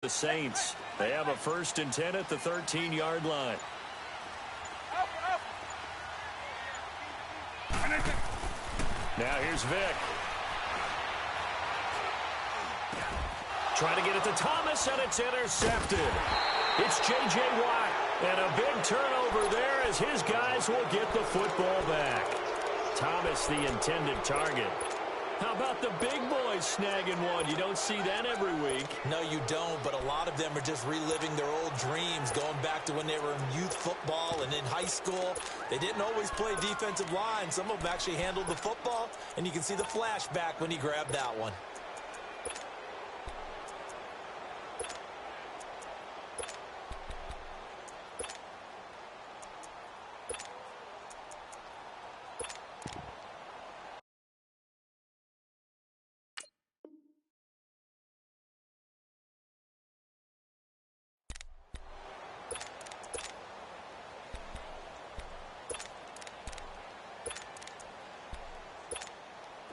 The Saints. They have a 1st and 10 at the 13-yard line. Now here's Vick. Trying to get it to Thomas, and it's intercepted. It's J.J. Watt, and a big turnover there as his guys will get the football back. Thomas, the intended target. How about the big boys snagging one? You don't see that every week. No, you don't, but a lot of them are just reliving their old dreams, going back to when they were in youth football and in high school. They didn't always play defensive line. Some of them actually handled the football, and you can see the flashback when he grabbed that one.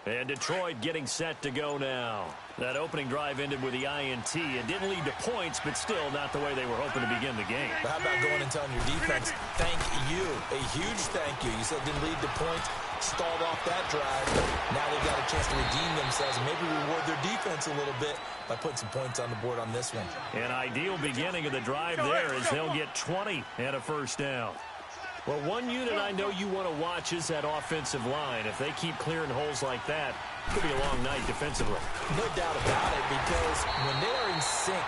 And Detroit getting set to go now. That opening drive ended with the INT. It didn't lead to points, but still not the way they were hoping to begin the game. But how about going and telling your defense, thank you, a huge thank you. You said it didn't lead to points, stalled off that drive. Now they've got a chance to redeem themselves and maybe reward their defense a little bit by putting some points on the board on this one. An ideal beginning of the drive there as they'll get 20 and a 1st down. Well, one unit I know you want to watch is that offensive line. If they keep clearing holes like that, it could be a long night defensively. No doubt about it, because when they are in sync,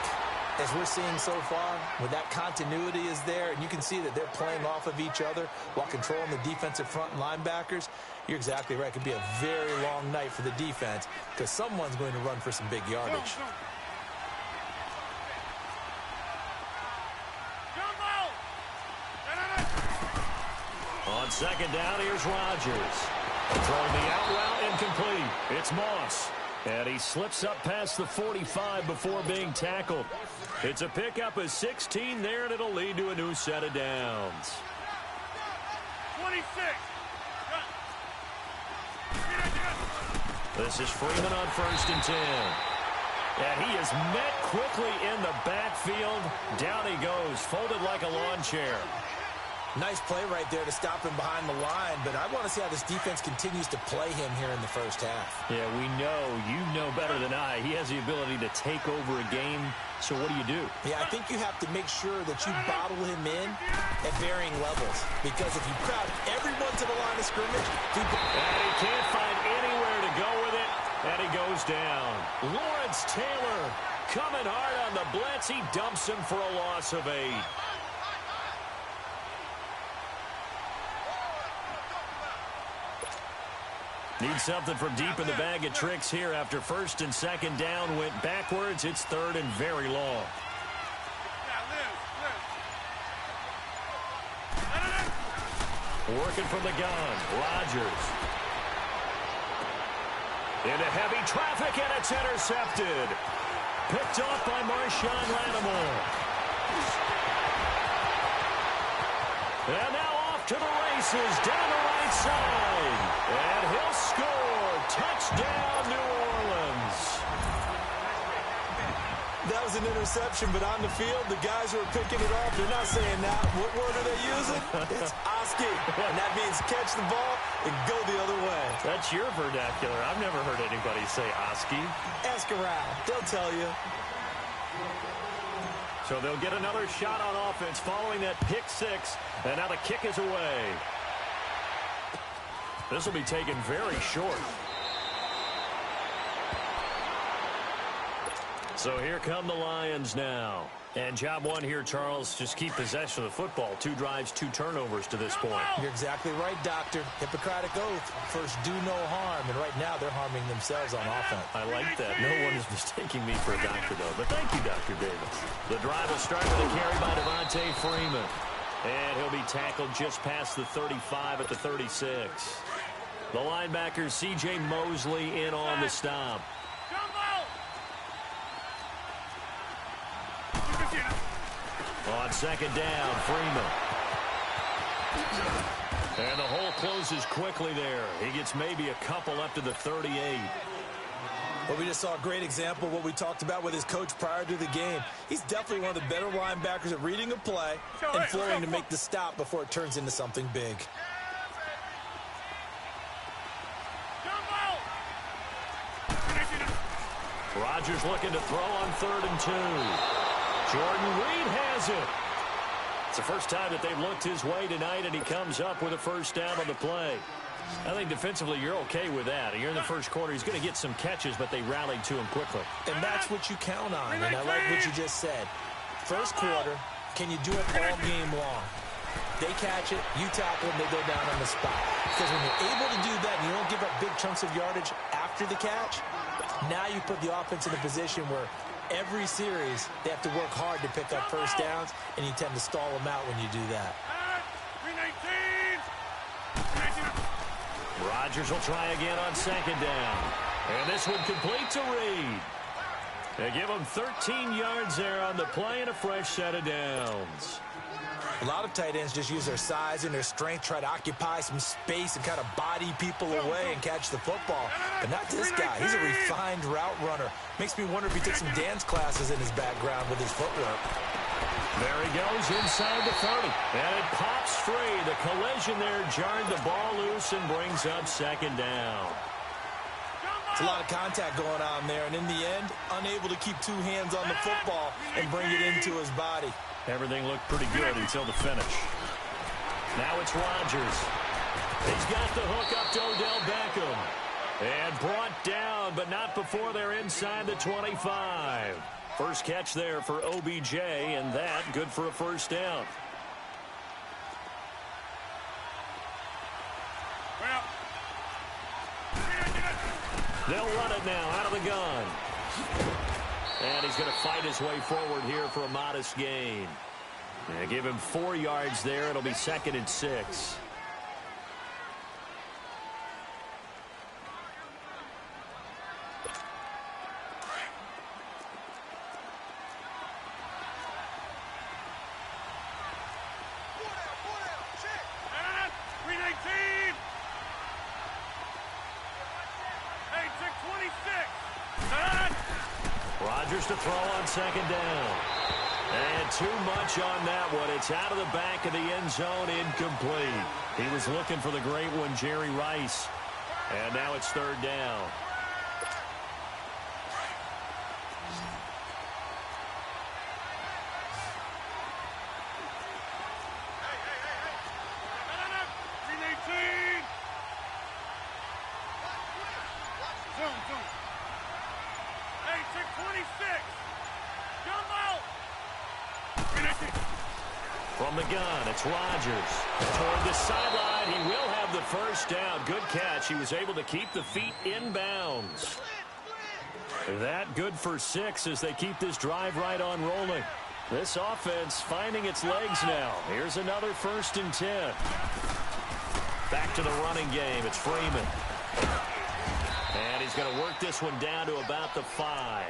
as we're seeing so far, when that continuity is there, and you can see that they're playing off of each other while controlling the defensive front linebackers, you're exactly right. It could be a very long night for the defense because someone's going to run for some big yardage. On 2nd down, here's Rodgers. Throwing the out route incomplete. It's Moss. And he slips up past the 45 before being tackled. It's a pickup of 16 there, and it'll lead to a new set of downs. 26. This is Freeman on 1st and 10. And he is met quickly in the backfield. Down he goes, folded like a lawn chair. Nice play right there to stop him behind the line, but I want to see how this defense continues to play him here in the 1st half. Yeah, we know. You know better than I. He has the ability to take over a game, so what do? Yeah, I think you have to make sure that you bottle him in at varying levels, because if you crowd everyone to the line of scrimmage... And he can't find anywhere to go with it, and he goes down. Lawrence Taylor coming hard on the blitz. He dumps him for a loss of 8. Need something from deep in the bag of tricks here after 1st and 2nd down went backwards. It's 3rd and very long. Working from the gun, Rodgers. Into heavy traffic, and it's intercepted. Picked off by Marshawn Lattimore. And now off to the races, down the right side. And he'll score. Touchdown, New Orleans. That was an interception, but on the field, the guys who are picking it off, they're not saying that. What word are they using? It's Oski. And that means catch the ball and go the other way. That's your vernacular. I've never heard anybody say Oski. Ask around. They'll tell you. So they'll get another shot on offense following that pick 6, and now the kick is away. This will be taken very short. So here come the Lions now. And job one here, Charles, just keep possession of the football. 2 drives, 2 turnovers to this point. You're exactly right, Doctor. Hippocratic oath. First, do no harm. And right now, they're harming themselves on offense. I like that. No one is mistaking me for a doctor, though. But thank you, Dr. Davis. The drive will start with a carry by Devontae Freeman. And he'll be tackled just past the 35 at the 36. The linebacker, C.J. Mosley, in on the stop. On 2nd down, Freeman. And the hole closes quickly there. He gets maybe a couple up to the 38. Well, we just saw a great example of what we talked about with his coach prior to the game. He's definitely one of the better linebackers at reading a play and flowing to make the stop before it turns into something big. Rodgers looking to throw on 3rd and 2. Jordan Reed has it. It's the first time that they've looked his way tonight, and he comes up with a first down on the play. I think defensively you're okay with that. You're in the first quarter. He's going to get some catches, but they rallied to him quickly. And that's what you count on, and I like what you just said. First quarter, can you do it all game long? They catch it, you tackle them, they go down on the spot. Because when you're able to do that and you don't give up big chunks of yardage after the catch, now you put the offense in a position where every series they have to work hard to pick up first downs, and you tend to stall them out when you do that. Rodgers will try again on 2nd down. And this one complete to Reed. They give him 13 yards there on the play and a fresh set of downs. A lot of tight ends just use their size and their strength, try to occupy some space and kind of body people away and catch the football. But not this guy. He's a refined route runner. Makes me wonder if he took some dance classes in his background with his footwork. There he goes inside the 30. And it pops free. The collision there jarred the ball loose and brings up 2nd down. It's a lot of contact going on there, and in the end, unable to keep 2 hands on the football and bring it into his body. Everything looked pretty good until the finish. Now it's Rodgers. He's got the hook up to Odell Beckham. And brought down, but not before they're inside the 25. First catch there for OBJ, and that good for a first down. They'll run it now out of the gun. And he's going to fight his way forward here for a modest gain. They give him 4 yards there. It'll be 2nd and 6. Rodgers to throw on 2nd down. And too much on that one. It's out of the back of the end zone, incomplete. He was looking for the great one, Jerry Rice. And now it's 3rd down. From the gun, it's Rodgers. Toward the sideline, he will have the first down. Good catch. He was able to keep the feet in bounds. That good for 6 as they keep this drive right on rolling. This offense finding its legs now. Here's another 1st and 10. Back to the running game. It's Freeman. And he's going to work this one down to about the 5.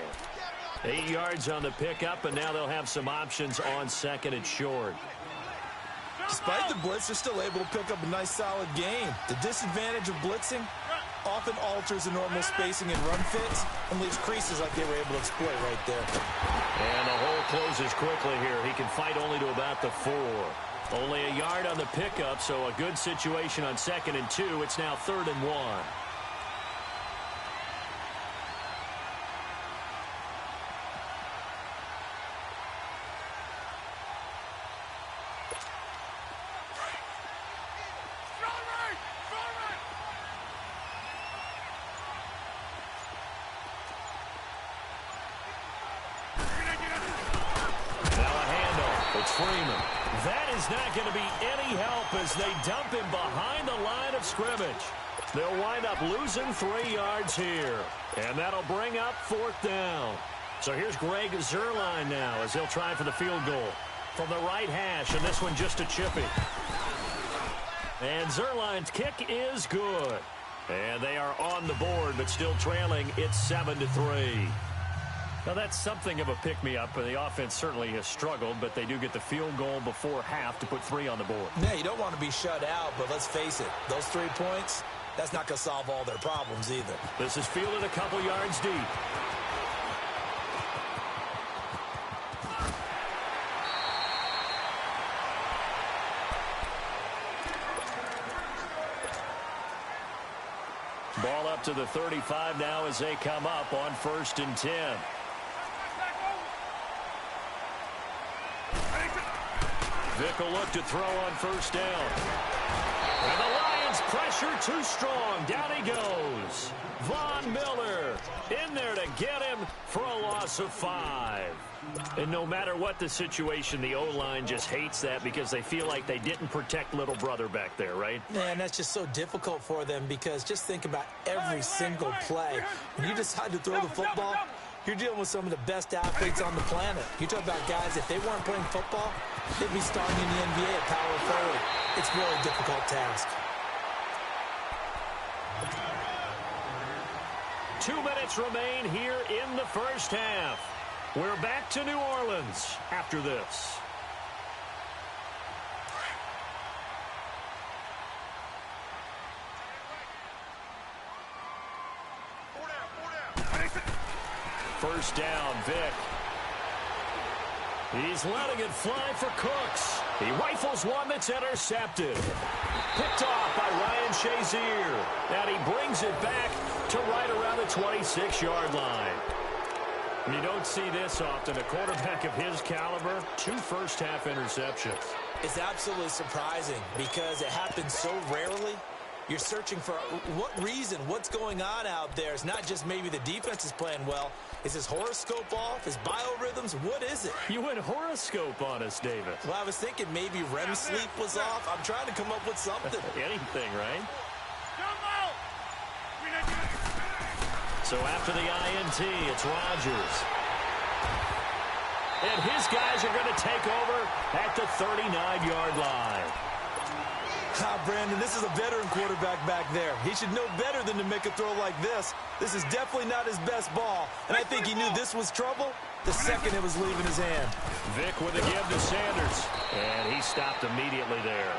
8 yards on the pickup, and now they'll have some options on 2nd and short. Despite the blitz, they're still able to pick up a nice, solid gain. The disadvantage of blitzing often alters the normal spacing and run fits and leaves creases like they were able to exploit right there. And the hole closes quickly here. He can fight only to about the 4. Only a yard on the pickup, so a good situation on 2nd and 2. It's now 3rd and 1. Freeman. That is not going to be any help as they dump him behind the line of scrimmage. They'll wind up losing 3 yards here. And that'll bring up 4th down. So here's Greg Zuerlein now as he'll try for the field goal from the right hash, and this one just a chippy. And Zuerlein's kick is good. And they are on the board, but still trailing. It's 7-3. Now, that's something of a pick-me-up. The offense certainly has struggled, but they do get the field goal before half to put 3 on the board. Yeah, you don't want to be shut out, but let's face it. Those 3 points, that's not going to solve all their problems either. This is fielded a couple yards deep. Ball up to the 35 now as they come up on 1st and 10. Vick will look to throw on 1st down. And the Lions pressure too strong. Down he goes. Von Miller in there to get him for a loss of 5. And no matter what the situation, the O-line just hates that because they feel like they didn't protect little brother back there, right? Man, that's just so difficult for them because just think about every single play. When you decide to throw the football, you're dealing with some of the best athletes on the planet. You talk about guys, if they weren't playing football, they'd be starting in the NBA at power forward. It's a really difficult task. 2 minutes remain here in the first half. We're back to New Orleans after this. First down, Vick. He's letting it fly for Cooks. He rifles one that's intercepted. Picked off by Ryan Shazier. And he brings it back to right around the 26-yard line. You don't see this often. A quarterback of his caliber, 2 first-half interceptions. It's absolutely surprising because it happens so rarely. You're searching for what reason, what's going on out there. It's not just maybe the defense is playing well. Is his horoscope off? His biorhythms? What is it? You went horoscope on us, David. Well, I was thinking maybe REM sleep was off. I'm trying to come up with something. Anything, right? So after the INT, it's Rodgers. And his guys are going to take over at the 39-yard line. Brandon, this is a veteran quarterback back there. He should know better than to make a throw like this. This is definitely not his best ball. And I think he knew this was trouble the second it was leaving his hand. Vick with a give to Sanders. And he stopped immediately there.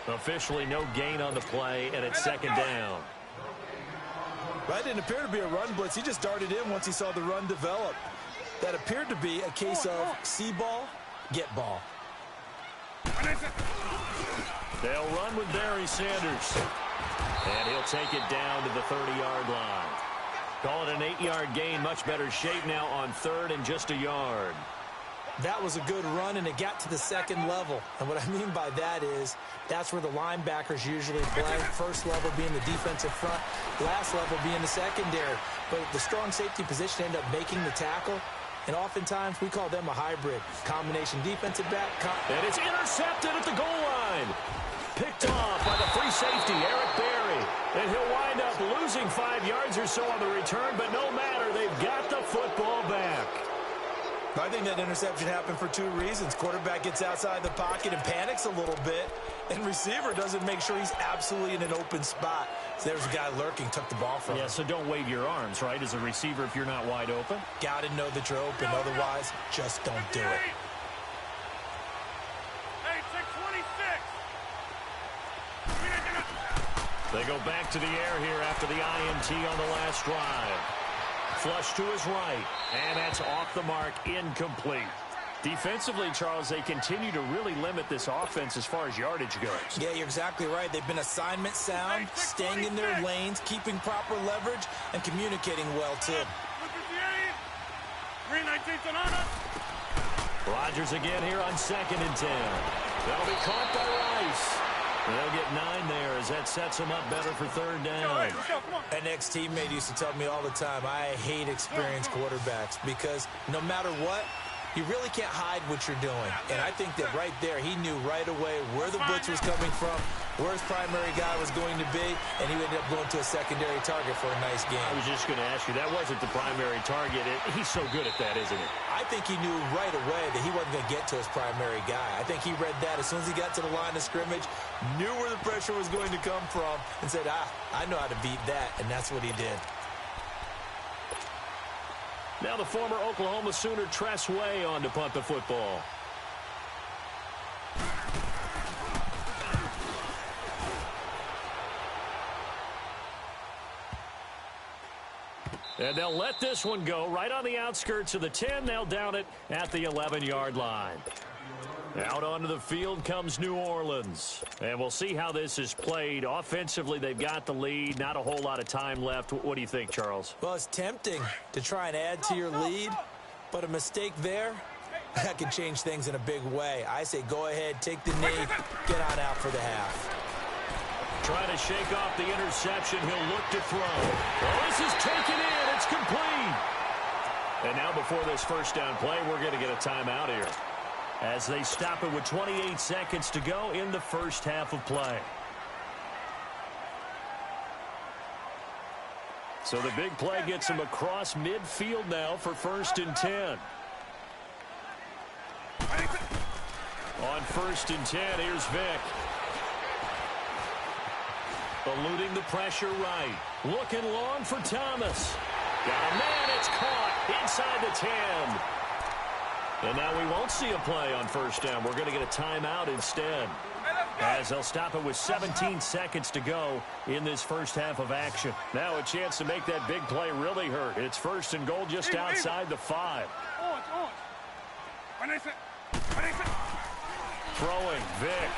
Officially no gain on the play, and it's 2nd down. That didn't appear to be a run blitz. He just darted in once he saw the run develop. That appeared to be a case of see ball, get ball. They'll run with Barry Sanders. And he'll take it down to the 30-yard line. Call it an 8-yard gain. Much better shape now on 3rd and just a yard. That was a good run, and it got to the 2nd level. And what I mean by that is that's where the linebackers usually play. First level being the defensive front, last level being the secondary. But the strong safety position ended up making the tackle. And oftentimes we call them a hybrid. Combination defensive back. And it's intercepted at the goal line. Picked off by the free safety, Eric Berry. And he'll wind up losing 5 yards or so on the return, but no matter, they've got the football back. I think that interception happened for 2 reasons. Quarterback gets outside the pocket and panics a little bit, and receiver doesn't make sure he's absolutely in an open spot. So there's a guy lurking, took the ball from him. Yeah, so don't wave your arms, right, as a receiver if you're not wide open. Got to know that you're open. Otherwise, just don't do it. Hey, 626. They go back to the air here after the INT on the last drive. Flush to his right, and that's off the mark, incomplete. Defensively, Charles, they continue to really limit this offense as far as yardage goes. Yeah, you're exactly right. They've been assignment sound, staying in their lanes, keeping proper leverage, and communicating well, too. Rodgers again here on 2nd and 10. That'll be caught by Rice. They'll get 9 there as that sets them up better for 3rd down. An ex-teammate used to tell me all the time, I hate experienced quarterbacks because no matter what, you really can't hide what you're doing. And I think that right there, he knew right away where the blitz was coming from, where his primary guy was going to be, and he ended up going to a secondary target for a nice game. I was just going to ask you, that wasn't the primary target. He's so good at that, isn't he? I think he knew right away that he wasn't going to get to his primary guy. I think he read that as soon as he got to the line of scrimmage, knew where the pressure was going to come from, and said, I know how to beat that, and that's what he did. Now the former Oklahoma Sooner Tress Way on to punt the football. And they'll let this one go right on the outskirts of the 10. They'll down it at the 11-yard line. Out onto the field comes New Orleans. And we'll see how this is played. Offensively, they've got the lead. Not a whole lot of time left. What do you think, Charles? Well, it's tempting to try and add to your lead, but a mistake there, that can change things in a big way. I say go ahead, take the knee, get on out for the half. Trying to shake off the interception. He'll look to throw. Well, this is taken in. It's complete. And now before this first down play, we're going to get a timeout here, as they stop it with 28 seconds to go in the first half of play. So the big play gets him across midfield now for 1st and 10. On 1st and 10, here's Vick. Eluding the pressure right. Looking long for Thomas. Got a man, it's caught inside the 10. And now we won't see a play on 1st down. We're going to get a timeout instead, as they'll stop it with 17 seconds to go in this first half of action. Now a chance to make that big play really hurt. It's 1st and goal just outside the 5. Throwing, Vick.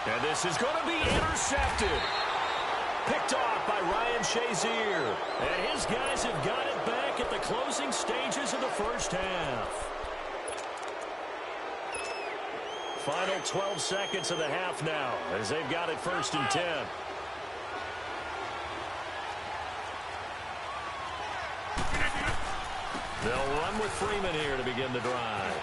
And this is going to be intercepted. Picked off by Ryan Shazier. And his guys have got it back at the closing stages of the first half. Final 12 seconds of the half now, as they've got it 1st and 10. They'll run with Freeman here to begin the drive.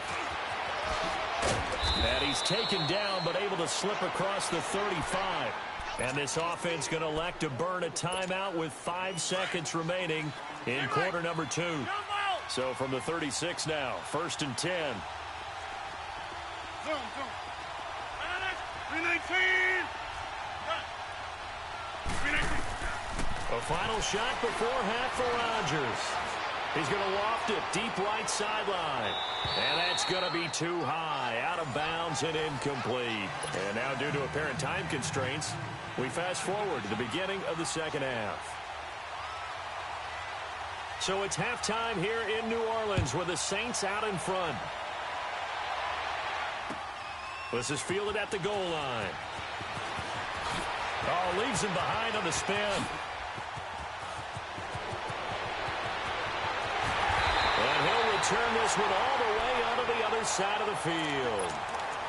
And he's taken down, but able to slip across the 35. And this offense going to elect to burn a timeout with 5 seconds remaining in quarter number 2. So from the 36 now, 1st and 10. A final shot before half for Rodgers. He's going to loft it deep right sideline. And that's going to be too high, out of bounds and incomplete. And now due to apparent time constraints, we fast forward to the beginning of the second half. So it's halftime here in New Orleans with the Saints out in front. This is fielded at the goal line. Oh, leaves him behind on the spin. And he'll return this one all the way onto the other side of the field.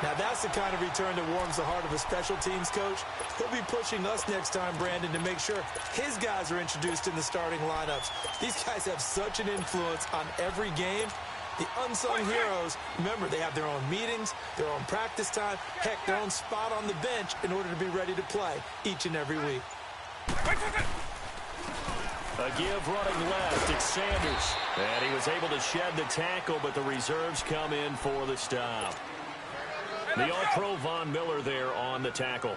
Now that's the kind of return that warms the heart of a special teams coach. He'll be pushing us next time, Brandon, to make sure his guys are introduced in the starting lineups. These guys have such an influence on every game. The unsung heroes, remember, they have their own meetings, their own practice time, heck, their own spot on the bench in order to be ready to play each and every week. A give running left. It's Sanders. And he was able to shed the tackle, but the reserves come in for the stop. The All-Pro Von Miller there on the tackle.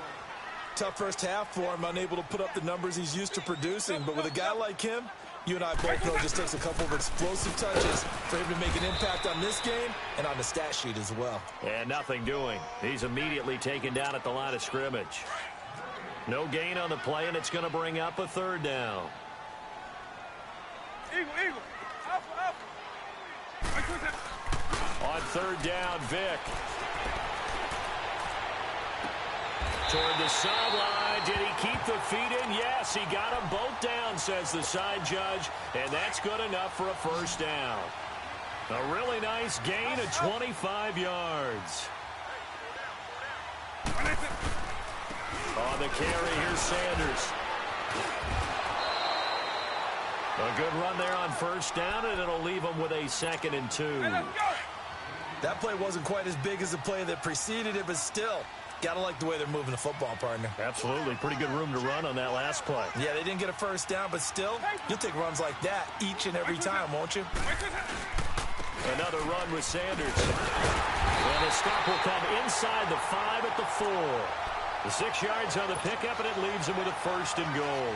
Tough first half for him, unable to put up the numbers he's used to producing. But with a guy like him, you and I both know it just takes a couple of explosive touches for him to make an impact on this game and on the stat sheet as well. And nothing doing. He's immediately taken down at the line of scrimmage. No gain on the play, and it's going to bring up a 3rd down. Eagle. Alpha. On 3rd down, Vick. Toward the sideline. Did he keep the feet in? Yes, he got them both down, says the side judge. And that's good enough for a 1st down. A really nice gain of 25 yards. On the carry, here's Sanders. A good run there on 1st down, and it'll leave them with a 2nd and 2. That play wasn't quite as big as the play that preceded it, but still, got to like the way they're moving the football, partner. Absolutely. Pretty good room to run on that last play. Yeah, they didn't get a 1st down, but still, you'll take runs like that each and every time, won't you? Another run with Sanders. And the stop will come inside the 5 at the 4. The 6 yards on the pickup, and it leaves them with a 1st and goal.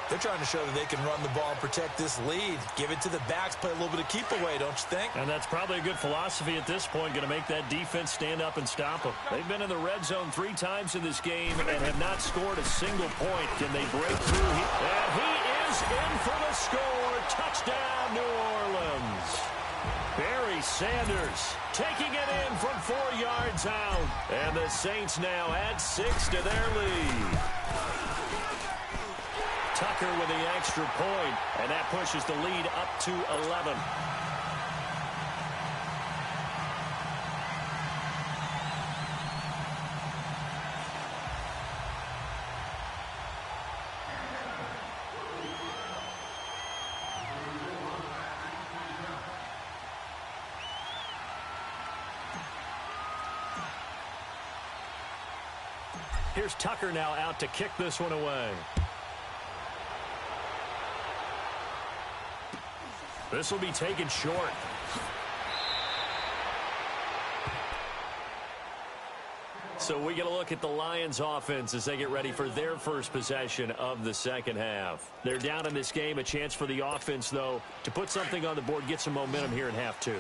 They're trying to show that they can run the ball and protect this lead. Give it to the backs, play a little bit of keep away, don't you think? And that's probably a good philosophy at this point, going to make that defense stand up and stop them. They've been in the red zone 3 times in this game and have not scored a single point. Can they break through? And he is Rogers in for the score. Touchdown, New Orleans. Barry Sanders taking it in from 4 yards out. And the Saints now add 6 to their lead. Tucker with the extra point, and that pushes the lead up to 11. Here's Tucker now out to kick this one away. This will be taken short. So we get a look at the Lions offense as they get ready for their first possession of the second half. They're down in this game. A chance for the offense, though, to put something on the board, get some momentum here in half 2.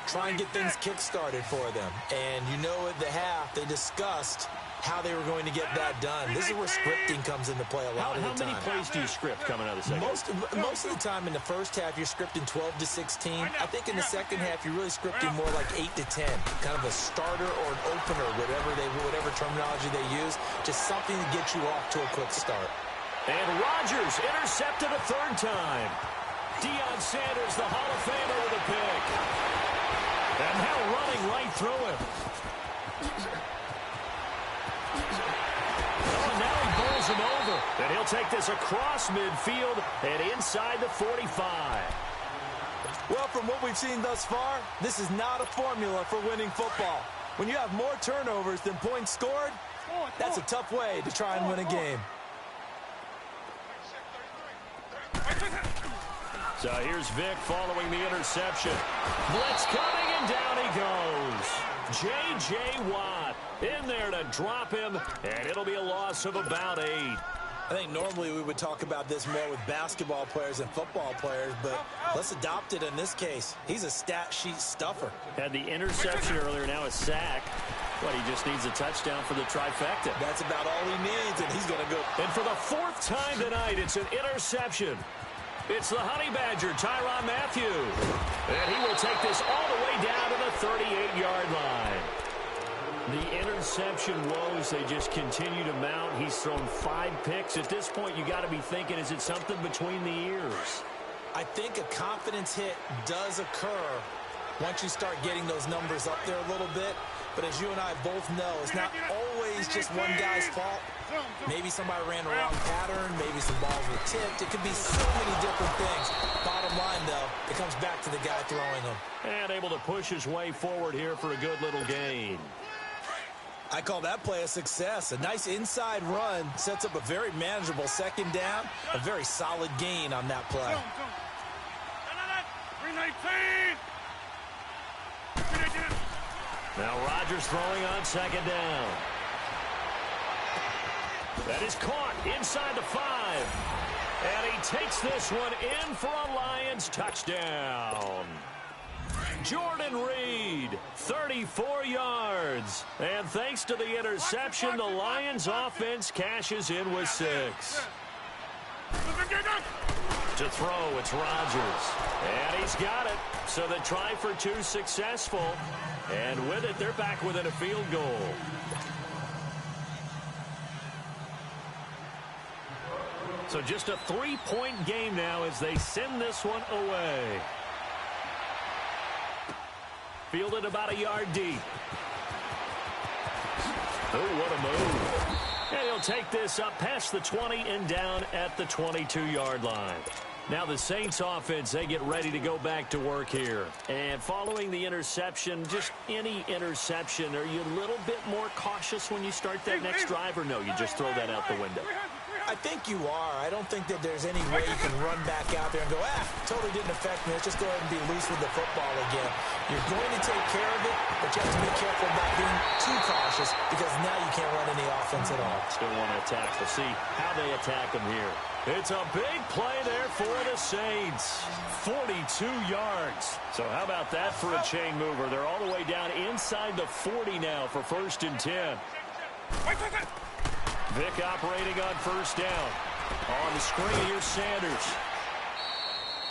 Try and get things kick-started for them. And you know at the half, they discussed how they were going to get that done. This is where scripting comes into play a lot of the time. How many plays do you script coming out of the second? Most of the time in the first half, you're scripting 12 to 16. I think in the second half, you're really scripting more like 8 to 10. Kind of a starter or an opener, whatever terminology they use. Just something to get you off to a quick start. And Rogers intercepted a 3rd time. Deion Sanders, the Hall of Famer, with a pick. And now running right through him. Him over, and he'll take this across midfield and inside the 45. Well, from what we've seen thus far, this is not a formula for winning football. When you have more turnovers than points scored, that's a tough way to try and win a game. So here's Vic following the interception. Blitz coming, and down he goes. J.J. Watt in there to drop him, and it'll be a loss of about 8. I think normally we would talk about this more with basketball players and football players, but let's adopt it in this case. He's a stat sheet stuffer. Had the interception earlier, now a sack. But he just needs a touchdown for the trifecta. That's about all he needs, and he's going to go. And for the 4th time tonight, it's an interception. It's the Honey Badger, Tyrann Mathieu. And he will take this all the way down to the 38-yard line. The interception woes, they just continue to mount. He's thrown 5 picks. At this point, you got to be thinking, is it something between the ears? I think a confidence hit does occur once you start getting those numbers up there a little bit. But as you and I both know, it's not always just one guy's fault. Maybe somebody ran the wrong pattern. Maybe some balls were tipped. It could be so many different things. Bottom line, though, it comes back to the guy throwing them. And able to push his way forward here for a good little gain. I call that play a success. A nice inside run sets up a very manageable 2nd down. A very solid gain on that play. 319. Now Rogers throwing on 2nd down. That is caught inside the 5. And he takes this one in for a Lions touchdown. Jordan Reed, 34 yards. And thanks to the interception, the Lions offense cashes in with 6. To throw, it's Rogers. And he's got it. So the try for 2 successful. And with it, they're back within a field goal. So just a 3-point game now as they send this one away. Fielded about a yard deep. Oh, what a move. And he'll take this up past the 20 and down at the 22-yard line. Now the Saints offense, they get ready to go back to work here. And following the interception, just any interception, are you a little bit more cautious when you start that next drive, or no, you just throw that out the window? I think you are. I don't think that there's any way you can run back out there and go, totally didn't affect me. Let's just go ahead and be loose with the football again. You're going to take care of it, but you have to be careful about being too cautious because now you can't run any offense at all. Still want to attack. We'll see how they attack them here. It's a big play there for the Saints. 42 yards. So how about that for a chain mover? They're all the way down inside the 40 now for 1st and 10. Vic operating on 1st down. On the screen, here's Sanders.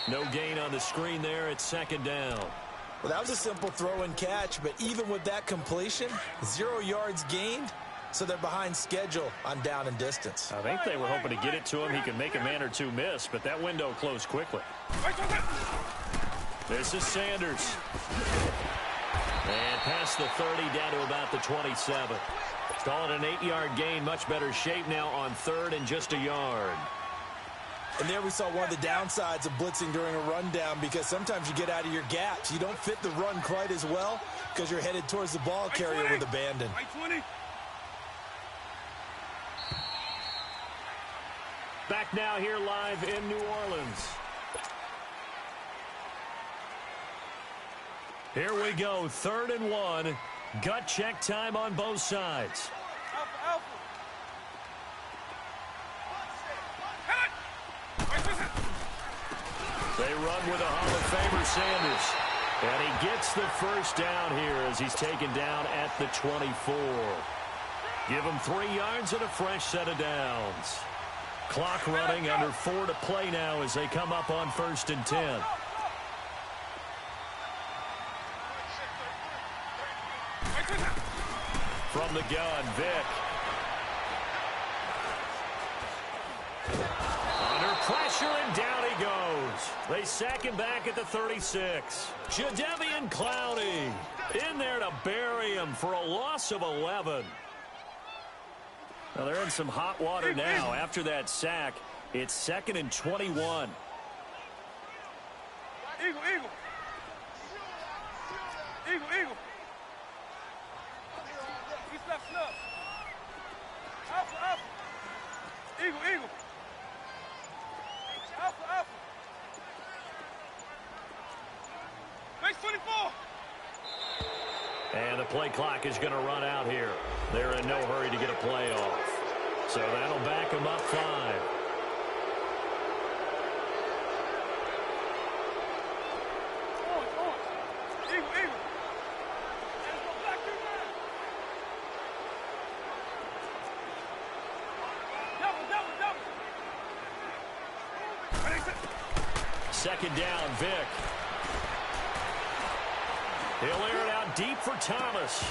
No gain on the screen there. It's second down. Well, that was a simple throw and catch, but even with that completion, 0 yards gained, so they're behind schedule on down and distance. I think they were hoping to get it to him. He could make a man or two miss, but that window closed quickly. This is Sanders. And past the 30, down to about the 27. Call it an 8-yard gain. Much better shape now on third and just a yard. And there we saw one of the downsides of blitzing during a rundown, because sometimes you get out of your gaps. You don't fit the run quite as well because you're headed towards the ball carrier with abandon. Back now here live in New Orleans. Here we go, 3rd and 1. Gut check time on both sides. They run with a Hall of Famer, Sanders. And he gets the first down here as he's taken down at the 24. Give him 3 yards and a fresh set of downs. Clock running, under 4 to play now as they come up on 1st and 10. From the gun, Vick. Under pressure, and down he goes. They sack him back at the 36. Jadeveon Clowney in there to bury him for a loss of 11. Now they're in some hot water now. After that sack, it's 2nd and 21. Eagle. Snap. Alpha. Eagle. Alpha. Base 24. And the play clock is going to run out here. They're in no hurry to get a play off. So that'll back them up 5. Eagle. Second down, Vick. He'll air it out deep for Thomas.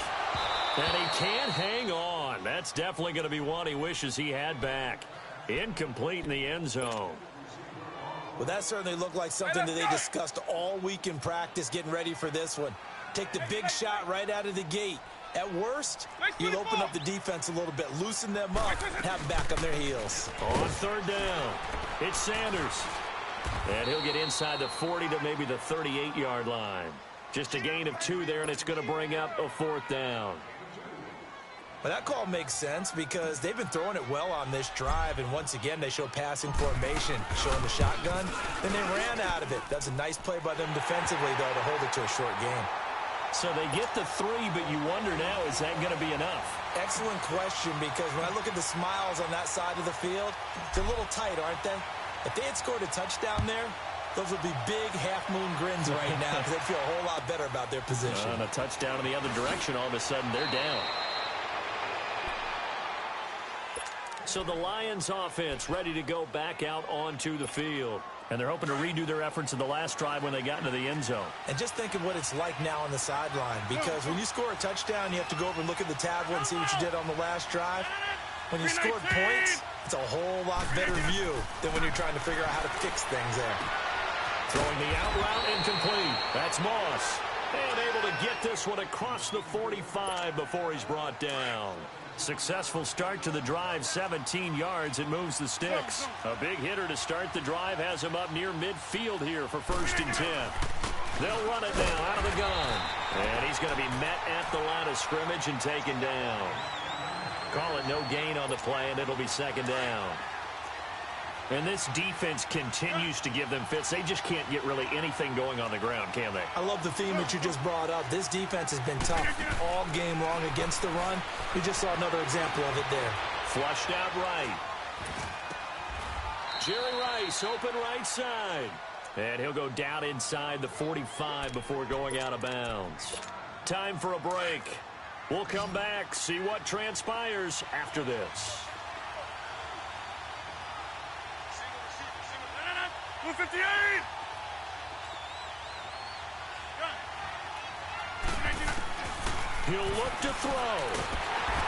And he can't hang on. That's definitely going to be one he wishes he had back. Incomplete in the end zone. Well, that certainly looked like something that they discussed all week in practice getting ready for this one. Take the big shot right out of the gate. At worst, you'll open up the defense a little bit, loosen them up, and have them back on their heels. On 3rd down, it's Sanders. And he'll get inside the 40 to maybe the 38-yard line. Just a gain of 2 there, and it's going to bring up a 4th down. Well, that call makes sense because they've been throwing it well on this drive, and once again, they show passing formation, showing the shotgun, and they ran out of it. That's a nice play by them defensively, though, to hold it to a short game. So they get the 3, but you wonder now, is that going to be enough? Excellent question, because when I look at the smiles on that side of the field, they're a little tight, aren't they? If they had scored a touchdown there, those would be big half-moon grins right now because they'd feel a whole lot better about their position. On a touchdown in the other direction, all of a sudden they're down. So the Lions offense ready to go back out onto the field. And they're hoping to redo their efforts in the last drive when they got into the end zone. And just think of what it's like now on the sideline, because when you score a touchdown, you have to go over and look at the tablet and see what you did on the last drive. When you scored points, it's a whole lot better view than when you're trying to figure out how to fix things there. Throwing the out route incomplete. That's Moss. And able to get this one across the 45 before he's brought down. Successful start to the drive, 17 yards, and moves the sticks. A big hitter to start the drive has him up near midfield here for 1st and 10. They'll run it now out of the gun. And he's going to be met at the line of scrimmage and taken down. Call it no gain on the play, and it'll be 2nd down. And this defense continues to give them fits. They just can't get really anything going on the ground, can they? I love the theme that you just brought up. This defense has been tough all game long against the run. We just saw another example of it there. Flushed out right. Jerry Rice, open right side. And he'll go down inside the 45 before going out of bounds. Time for a break. We'll come back, see what transpires after this. 258. He'll look to throw.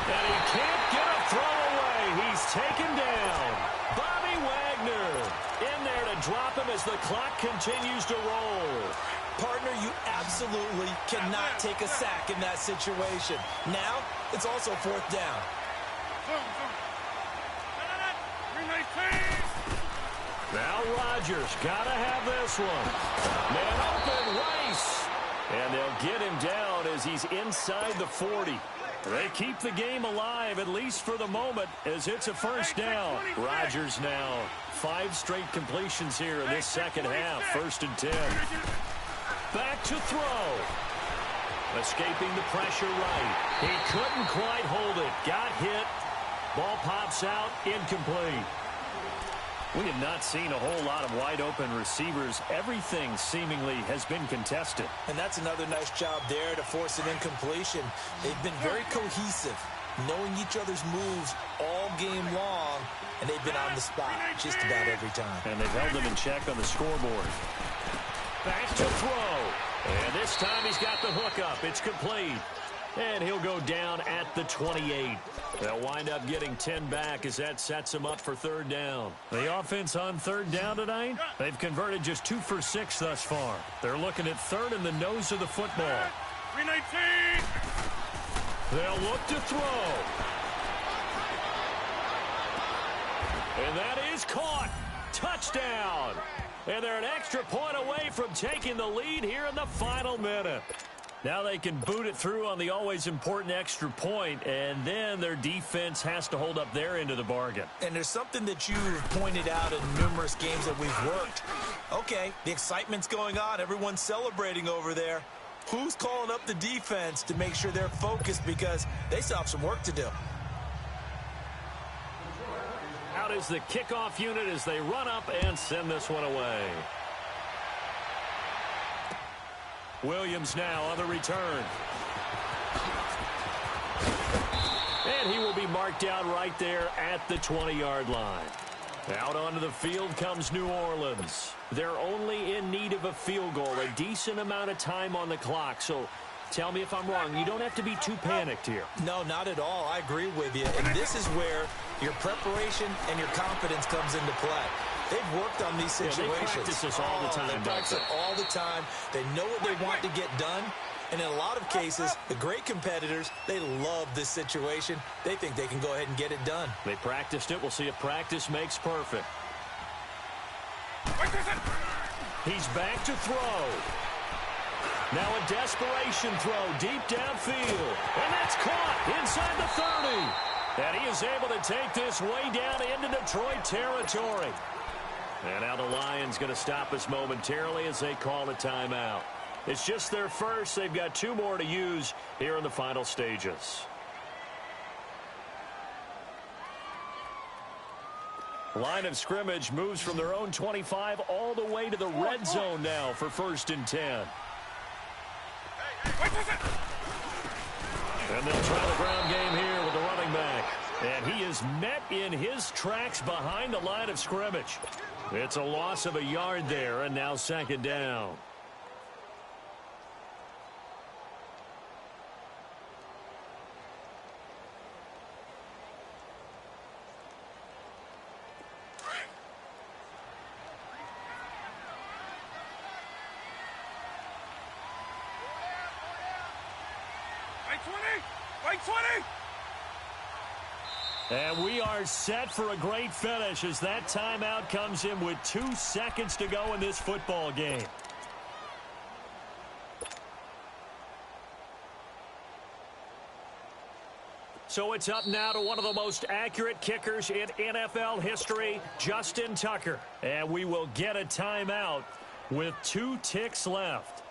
And he can't get a throw away. He's taken down. Bobby Wagner in there to drop him as the clock continues to roll. Partner, you absolutely cannot take a sack in that situation. Now, it's also fourth down. Now Rodgers got to have this one. Man open, Rice. And they'll get him down as he's inside the 40. They keep the game alive, at least for the moment, as it's a first down. Rodgers now 5 straight completions here in this second half. 1st and 10. Back to throw. Escaping the pressure right. He couldn't quite hold it. Got hit. Ball pops out. Incomplete. We have not seen a whole lot of wide-open receivers. Everything seemingly has been contested. And that's another nice job there to force an incompletion. They've been very cohesive, knowing each other's moves all game long, and they've been on the spot just about every time. And they've held them in check on the scoreboard. Back to throw. And this time he's got the hook up. It's complete. And he'll go down at the 28. They'll wind up getting 10 back as that sets them up for 3rd down. The offense on 3rd down tonight, they've converted just 2 for 6 thus far. They're looking at 3rd in the nose of the football. 319. They'll look to throw. And that is caught. Touchdown. And they're an extra point away from taking the lead here in the final minute. Now they can boot it through on the always important extra point, and then their defense has to hold up their end of the bargain. And there's something that you've pointed out in numerous games that we've worked. Okay, the excitement's going on. Everyone's celebrating over there. Who's calling up the defense to make sure they're focused, because they still have some work to do? Out is the kickoff unit as they run up and send this one away. Williams now on the return. And he will be marked down right there at the 20-yard line. Out onto the field comes New Orleans. They're only in need of a field goal, a decent amount of time on the clock. So tell me if I'm wrong. You don't have to be too panicked here. No, not at all. I agree with you. And this is where your preparation and your confidence comes into play. They've worked on these situations. They practice this all the time. They practice it all the time. They know what they want to get done. And in a lot of cases, the great competitors, they love this situation. They think they can go ahead and get it done. They practiced it. We'll see if practice makes perfect. He's back to throw. Now a desperation throw deep downfield. And that's caught inside the 30. And he is able to take this way down into Detroit territory. And now the Lions going to stop us momentarily as they call a timeout. It's just their first. They've got 2 more to use here in the final stages. Line of scrimmage moves from their own 25 all the way to the red zone now for 1st and 10. And they'll try the ground game here with the running back. And he is met in his tracks behind the line of scrimmage. It's a loss of a yard there, and now 2nd down. Like 20. And we are set for a great finish as that timeout comes in with 2 seconds to go in this football game. So it's up now to one of the most accurate kickers in NFL history, Justin Tucker. And we will get a timeout with 2 ticks left.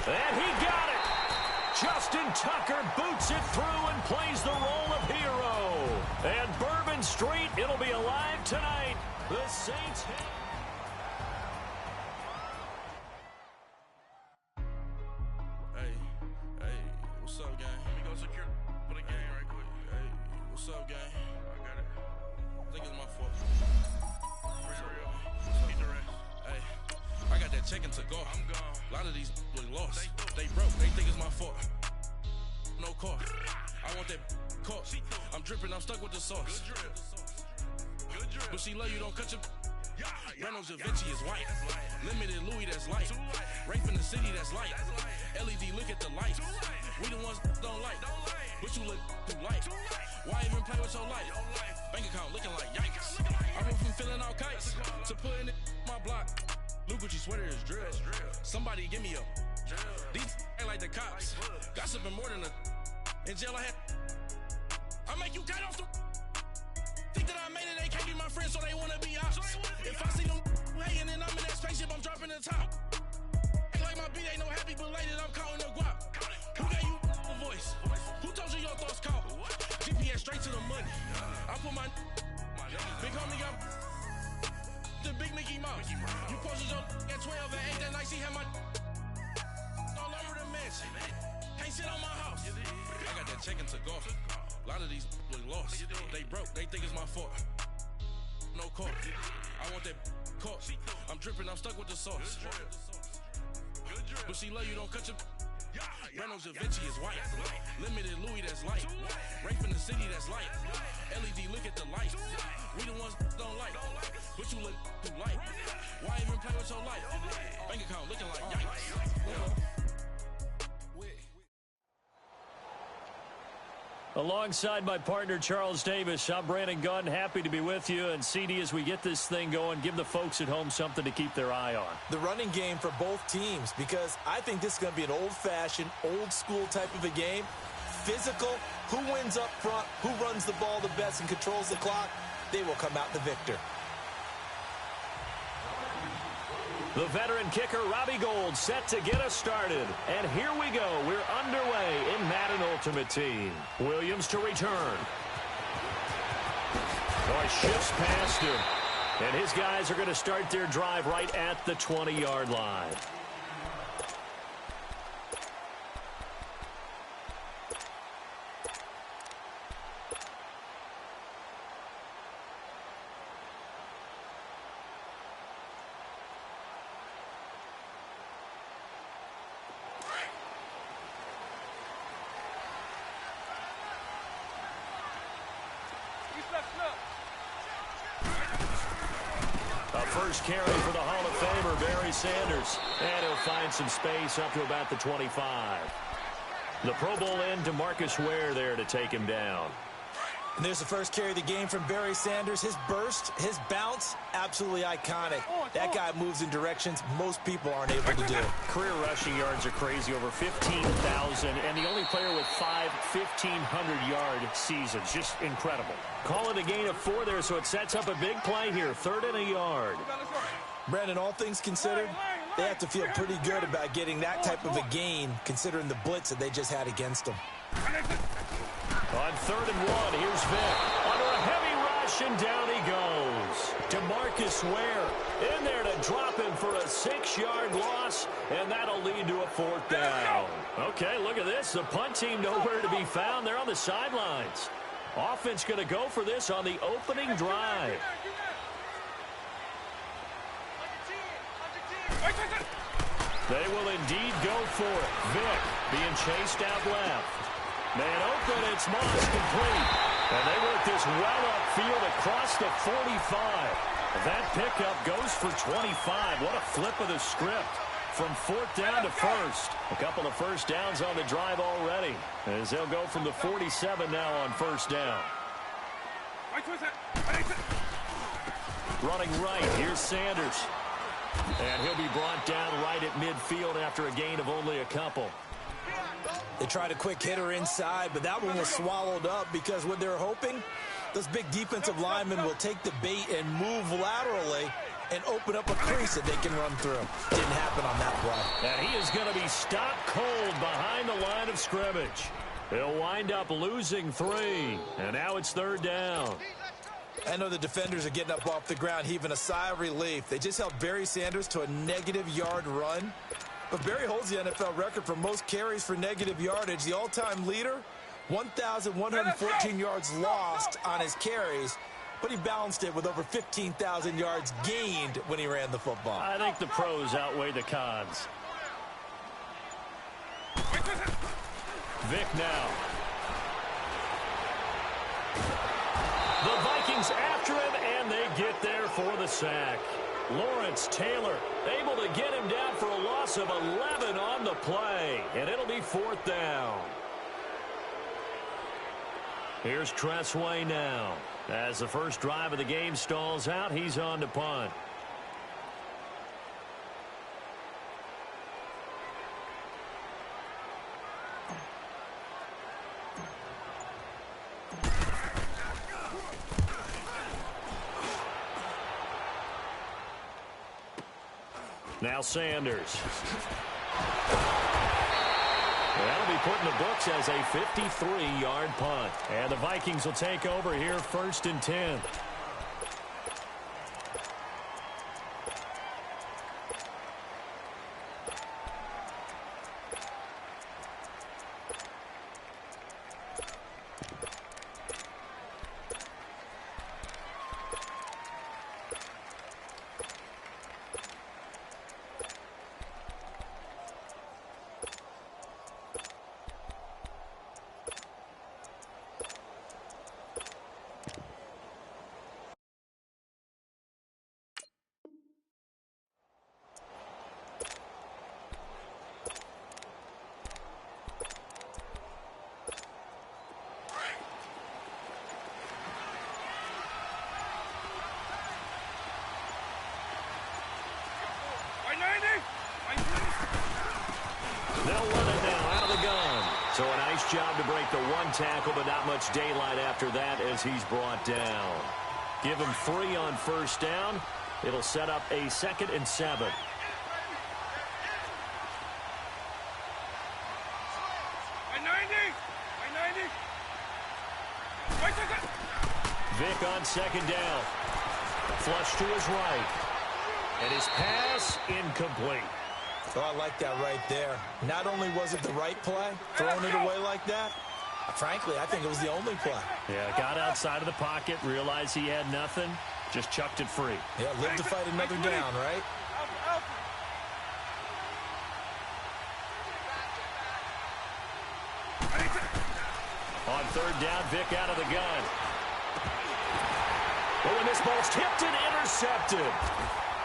And he got it. Justin Tucker boots it through and plays the role of hero. And Bourbon Street, it'll be alive tonight. The Saints. Hey, what's up, gang? Let me go secure. checking to go. A lot of these was lost. They broke, they think it's my fault. No cost. I want that cost. I'm dripping, I'm stuck with the sauce. But she love you, don't cut your. Reynolds Da Vinci is white. Limited Louis, that's light. Rape in the city, that's light. LED, look at the lights. We the ones don't like. But you look too light. Why even play with your life? Bank account looking like yikes. I went from filling out kites to putting it in my block. Blue Gucci sweater is drill. Somebody give me a. These ain't like the cops. Gossiping more than a. In jail I had. I make you cut off the. Think that I made it, they can't be my friends, so they wanna be ops. If I see them hating and I'm in that spaceship, I'm dropping the top. Ain't like my beat ain't no happy belated, I'm counting the guap. Who gave you a voice? Who told you your thoughts count? GPS straight to the money. I put my big homie up the big Mickey Mouse. You posted your at 12 and 8 that night, she had my all over the mansion. Can't sit on my house. I got that checking to go. A lot of these was lost. They broke, they think it's my fault. No cost. I want that cost. I'm dripping, I'm stuck with the sauce. But she love you, don't cut your. Reynolds Da Vinci is white. Limited Louis, that's light. Rape in the city, that's light. LED, look at the lights. We the ones don't like. But you look too light. Why even play with your life? Bank account looking like yikes. Alongside my partner, Charles Davis, I'm Brandon Gunn. Happy to be with you. And CD, as we get this thing going, give the folks at home something to keep their eye on. The running game for both teams, because I think this is going to be an old-fashioned, old-school type of a game. Physical, who wins up front, who runs the ball the best and controls the clock, they will come out the victor. The veteran kicker, Robbie Gould, set to get us started. And here we go. We're underway in Madden Ultimate Team. Williams to return. Boy, shifts past him. And his guys are going to start their drive right at the 20-yard line. First carry for the Hall of Famer, Barry Sanders. And he'll find some space up to about the 25. The Pro Bowl end to Marcus Ware there to take him down. And there's the first carry of the game from Barry Sanders. His burst, his bounce, absolutely iconic. That guy moves in directions most people aren't able to do. Career rushing yards are crazy, over 15,000, and the only player with 5 1,500-yard seasons. Just incredible. Call it a gain of 4 there, so it sets up a big play here. 3rd and a yard. Brandon, all things considered, they have to feel pretty good about getting that type of a gain, considering the blitz that they just had against them. On 3rd and 1, here's Vic. Under a heavy rush, and down he goes. DeMarcus Ware in there to drop him for a 6-yard loss, and that'll lead to a 4th down. Okay, look at this. The punt team nowhere to be found. They're on the sidelines. Offense going to go for this on the opening drive. They will indeed go for it. Vic being chased out left. Man open, it's Moss complete. And they work this well upfield across the 45. That pickup goes for 25. What a flip of the script. From 4th down to 1st. A couple of first downs on the drive already. As they'll go from the 47 now on 1st down. Running right, here's Sanders. And he'll be brought down right at midfield after a gain of only a couple. They tried a quick hitter inside, but that one was swallowed up because what they're hoping, those big defensive linemen will take the bait and move laterally and open up a crease that they can run through. Didn't happen on that play. And he is going to be stopped cold behind the line of scrimmage. He'll wind up losing 3. And now it's 3rd down. I know the defenders are getting up off the ground, heaving a sigh of relief. They just held Barry Sanders to a -yard run. But Barry holds the NFL record for most carries for negative yardage. The all-time leader, 1,114 yards lost on his carries. but he balanced it with over 15,000 yards gained when he ran the football. I think the pros outweigh the cons. Vic now. The Vikings after him, and they get there for the sack. Lawrence Taylor able to get him down for a loss of 11 on the play, and it'll be 4th down. Here's Tressway now. As the first drive of the game stalls out, he's on to punt. Now Sanders. That'll be put in the books as a 53-yard punt. And the Vikings will take over here 1st and 10. They'll run it now out of the gun. So a nice job to break the one tackle, but not much daylight after that as he's brought down. Give him 3 on 1st down. It'll set up a 2nd and 7. Vic on 2nd down. Flush to his right. And his pass incomplete. Oh, I like that right there. Not only was it the right play, throwing it away like that, frankly, I think it was the only play. Yeah, got outside of the pocket, realized he had nothing, just chucked it free. Yeah, live to fight another down, right? On 3rd down, Vic out of the gun. But when this ball's tipped and intercepted.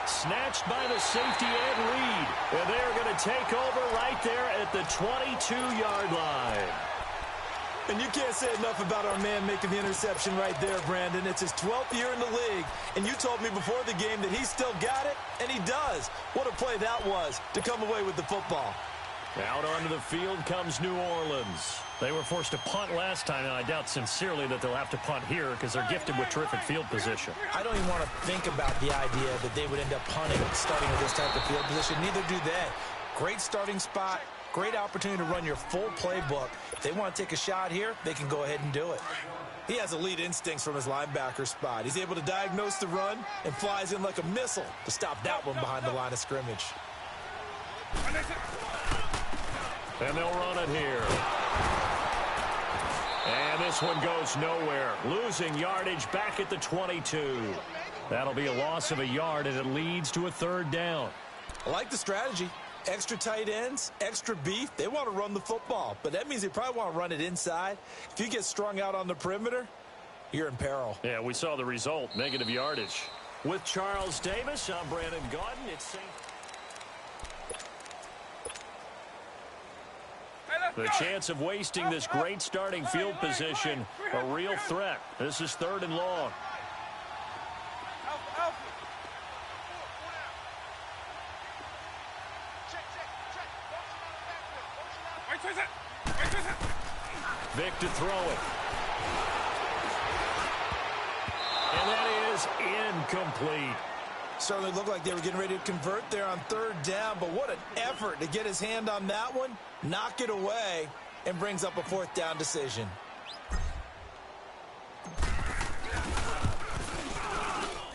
Snatched by the safety Ed Reed. And they're going to take over right there at the 22-yard line. And you can't say enough about our man making the interception right there, Brandon. It's his 12th year in the league, and you told me before the game that he still got it, and he does. What a play that was to come away with the football. Out onto the field comes New Orleans. They were forced to punt last time, and I doubt sincerely that they'll have to punt here because they're gifted with terrific field position. I don't even want to think about the idea that they would end up punting starting with this type of field position. Neither do they. Great starting spot, great opportunity to run your full playbook. If they want to take a shot here, they can go ahead and do it. He has elite instincts from his linebacker spot. He's able to diagnose the run and flies in like a missile to stop that one behind the line of scrimmage. And they'll run it here. And this one goes nowhere. Losing yardage back at the 22. That'll be a loss of a yard, and it leads to a 3rd down. I like the strategy. Extra tight ends, extra beef. They want to run the football, but that means they probably want to run it inside. If you get strung out on the perimeter, you're in peril. Yeah, we saw the result, negative yardage. With Charles Davis, I'm Brandon Gaudin. It's St. The chance of wasting this great starting field position, a real threat. This is 3rd and long. Vic to throw it. And that is incomplete. Certainly looked like they were getting ready to convert there on 3rd down, but what an effort to get his hand on that one, knock it away, and brings up a 4th down decision.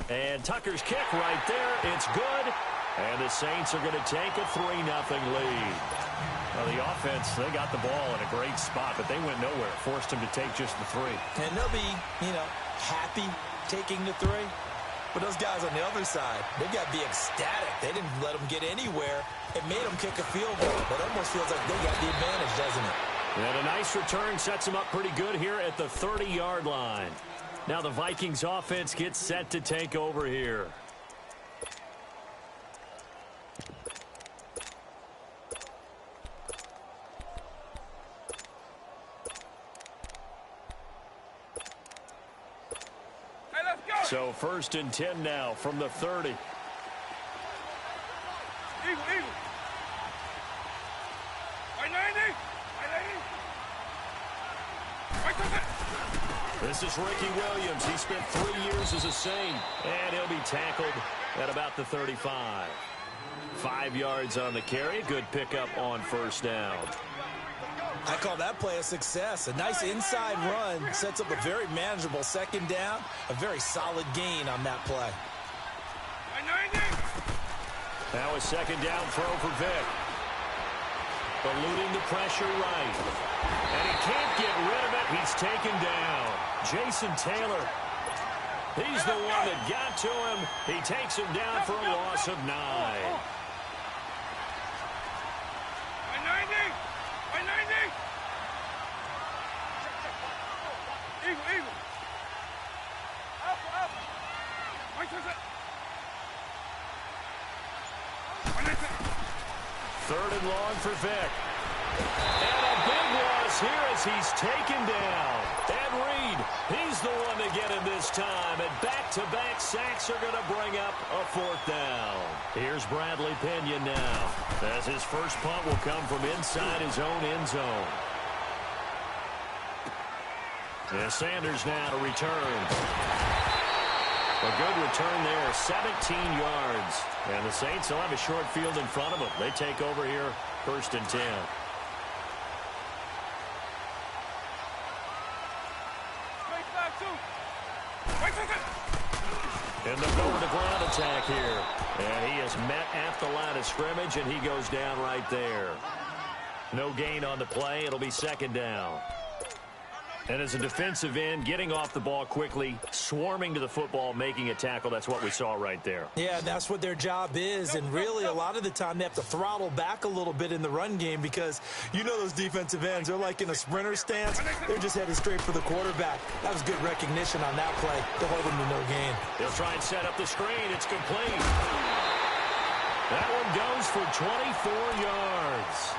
And Tucker's kick right there. It's good. And the Saints are going to take a 3-0 lead. Well, the offense, they got the ball in a great spot, but they went nowhere. Forced them to take just the 3. And they'll be, happy taking the three. But those guys on the other side, they've got to be ecstatic. They didn't let them get anywhere. It made them kick a field goal. It almost feels like they got the advantage, doesn't it? And a nice return sets them up pretty good here at the 30-yard line. Now the Vikings offense gets set to take over here. So 1st and 10 now from the 30. Eagle, eagle. Right 90. Right 90. Right 90. This is Ricky Williams. He spent 3 years as a Saint, and he'll be tackled at about the 35. 5 yards on the carry. Good pickup on 1st down. I call that play a success. A nice inside run sets up a very manageable 2nd down. A very solid gain on that play. Right 90. Now a 2nd down throw for Vick. Eluding the pressure right. And he can't get rid of it. He's taken down. Jason Taylor. He's the one that got to him. He takes him down for a loss of 9. Right 90. Right 90. Eagle, eagle. Up. Right 90. 3rd and long for Vick. And a big loss here as he's taken down. Ed Reed, he's the one to get him this time. And back-to-back sacks are going to bring up a 4th down. Here's Bradley Pinion now, as his first punt will come from inside his own end zone. And Sanders now to return. A good return there, 17 yards. And the Saints will have a short field in front of them. They take over here, 1st and 10. And they'll go with the ground attack here. And he is met at the line of scrimmage, and he goes down right there. No gain on the play. It'll be 2nd down. And as a defensive end, getting off the ball quickly, swarming to the football, making a tackle, that's what we saw right there. Yeah, that's what their job is. And really, a lot of the time, they have to throttle back a little bit in the run game because you know those defensive ends, they're like in a sprinter stance. They're just headed straight for the quarterback. That was good recognition on that play to hold them to no gain. They'll try and set up the screen. It's complete. That one goes for 24 yards.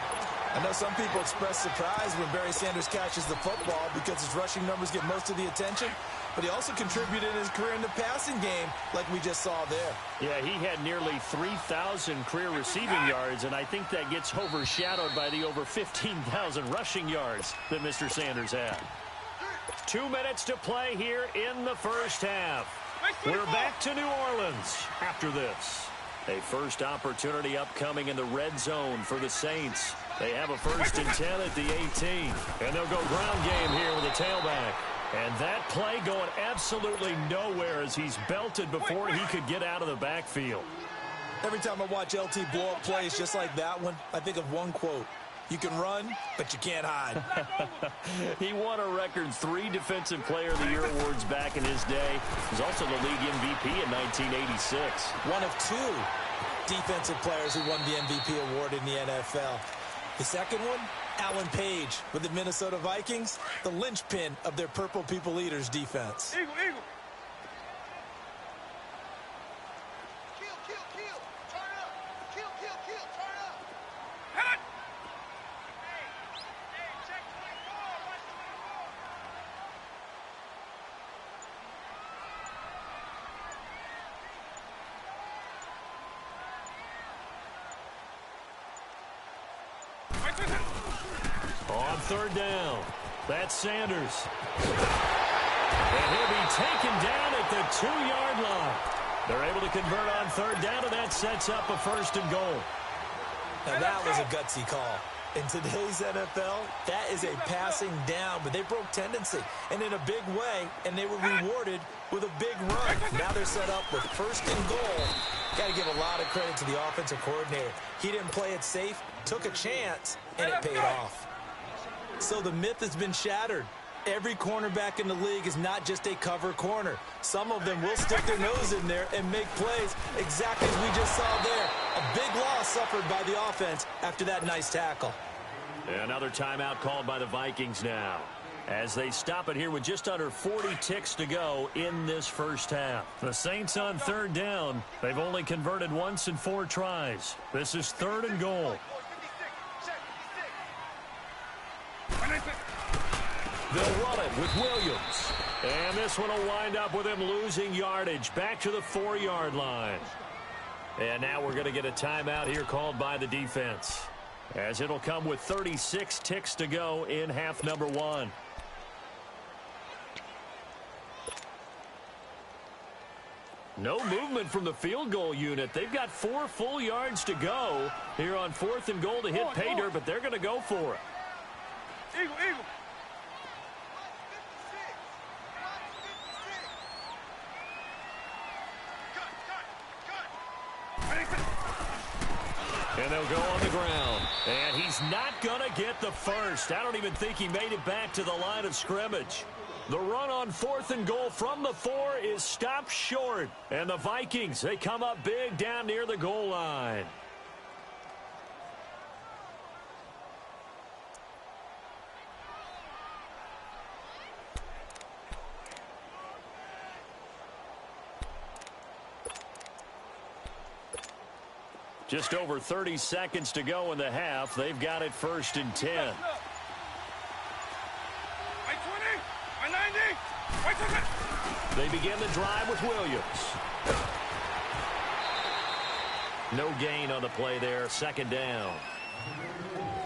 I know some people express surprise when Barry Sanders catches the football because his rushing numbers get most of the attention, but he also contributed in his career in the passing game like we just saw there. Yeah, he had nearly 3,000 career receiving yards, and I think that gets overshadowed by the over 15,000 rushing yards that Mr. Sanders had. 2 minutes to play here in the 1st half. We're back to New Orleans after this. A first opportunity upcoming in the red zone for the Saints. They have a 1st and 10 at the 18. And they'll go ground game here with a tailback. And that play going absolutely nowhere as he's belted before he could get out of the backfield. Every time I watch LT blow up plays just like that one, I think of one quote. You can run, but you can't hide. He won a record 3 Defensive Player of the Year awards back in his day. He was also the league MVP in 1986. One of 2 defensive players who won the MVP award in the NFL. The second one, Alan Page with the Minnesota Vikings, the linchpin of their Purple People Eaters defense. Eagle, eagle. On 3rd down, that's Sanders. And he'll be taken down at the 2-yard line. They're able to convert on 3rd down, and that sets up a 1st and goal. Now that was a gutsy call. In today's NFL, that is a passing down, but they broke tendency, and in a big way, and they were rewarded with a big run. Now they're set up with 1st and goal. Got to give a lot of credit to the offensive coordinator. He didn't play it safe, took a chance, and it paid off. So the myth has been shattered. every cornerback in the league is not just a cover corner. Some of them will stick their nose in there and make plays exactly as we just saw there. A big loss suffered by the offense after that nice tackle. Another timeout called by the Vikings now, as they stop it here with just under 40 ticks to go in this first half. The Saints on third down. They've only converted once in 4 tries. This is 3rd and goal. They'll run it with Williams. And this one will wind up with him losing yardage back to the 4-yard line. And now we're going to get a timeout here called by the defense, as it'll come with 36 ticks to go in half number 1. No movement from the field goal unit. They've got 4 full yards to go here on 4th and goal to hit pay dirt, but they're going to go for it. Eagle, eagle. And they'll go on the ground. And he's not going to get the first. I don't even think he made it back to the line of scrimmage. The run on 4th and goal from the 4 is stopped short. And the Vikings, they come up big down near the goal line. Just over 30 seconds to go in the half. They've got it 1st and 10. My 20, my 90, my 20. They begin the drive with Williams. No gain on the play there. 2nd down.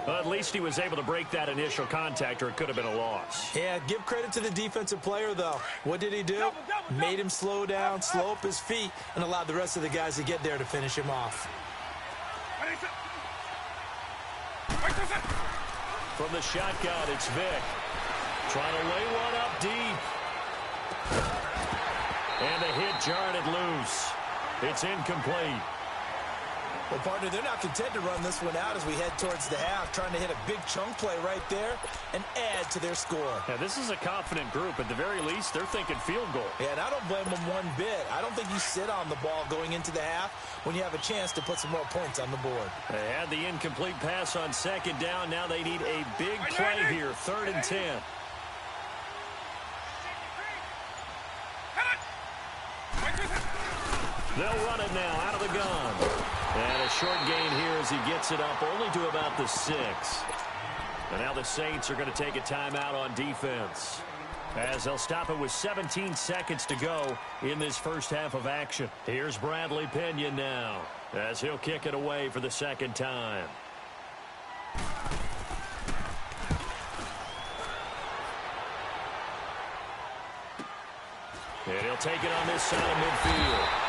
Well, at least he was able to break that initial contact, or it could have been a loss. Yeah, give credit to the defensive player, though. What did he do? Made him slow down, slow up his feet, and allowed the rest of the guys to get there to finish him off. From the shotgun, it's Vic. Trying to lay one up deep. And the hit jarred it loose. It's incomplete. Well, partner, they're not content to run this one out as we head towards the half, trying to hit a big chunk play right there and add to their score. Yeah, this is a confident group. At the very least, they're thinking field goal. Yeah, and I don't blame them one bit. I don't think you sit on the ball going into the half when you have a chance to put some more points on the board. They had the incomplete pass on 2nd down. Now they need a big play here, 3rd and 10. They'll run it now out of the gun. And a short gain here as he gets it up only to about the 6. And now the Saints are going to take a timeout on defense, as they'll stop it with 17 seconds to go in this first half of action. Here's Bradley Pinion now, as he'll kick it away for the 2nd time. And he'll take it on this side of midfield.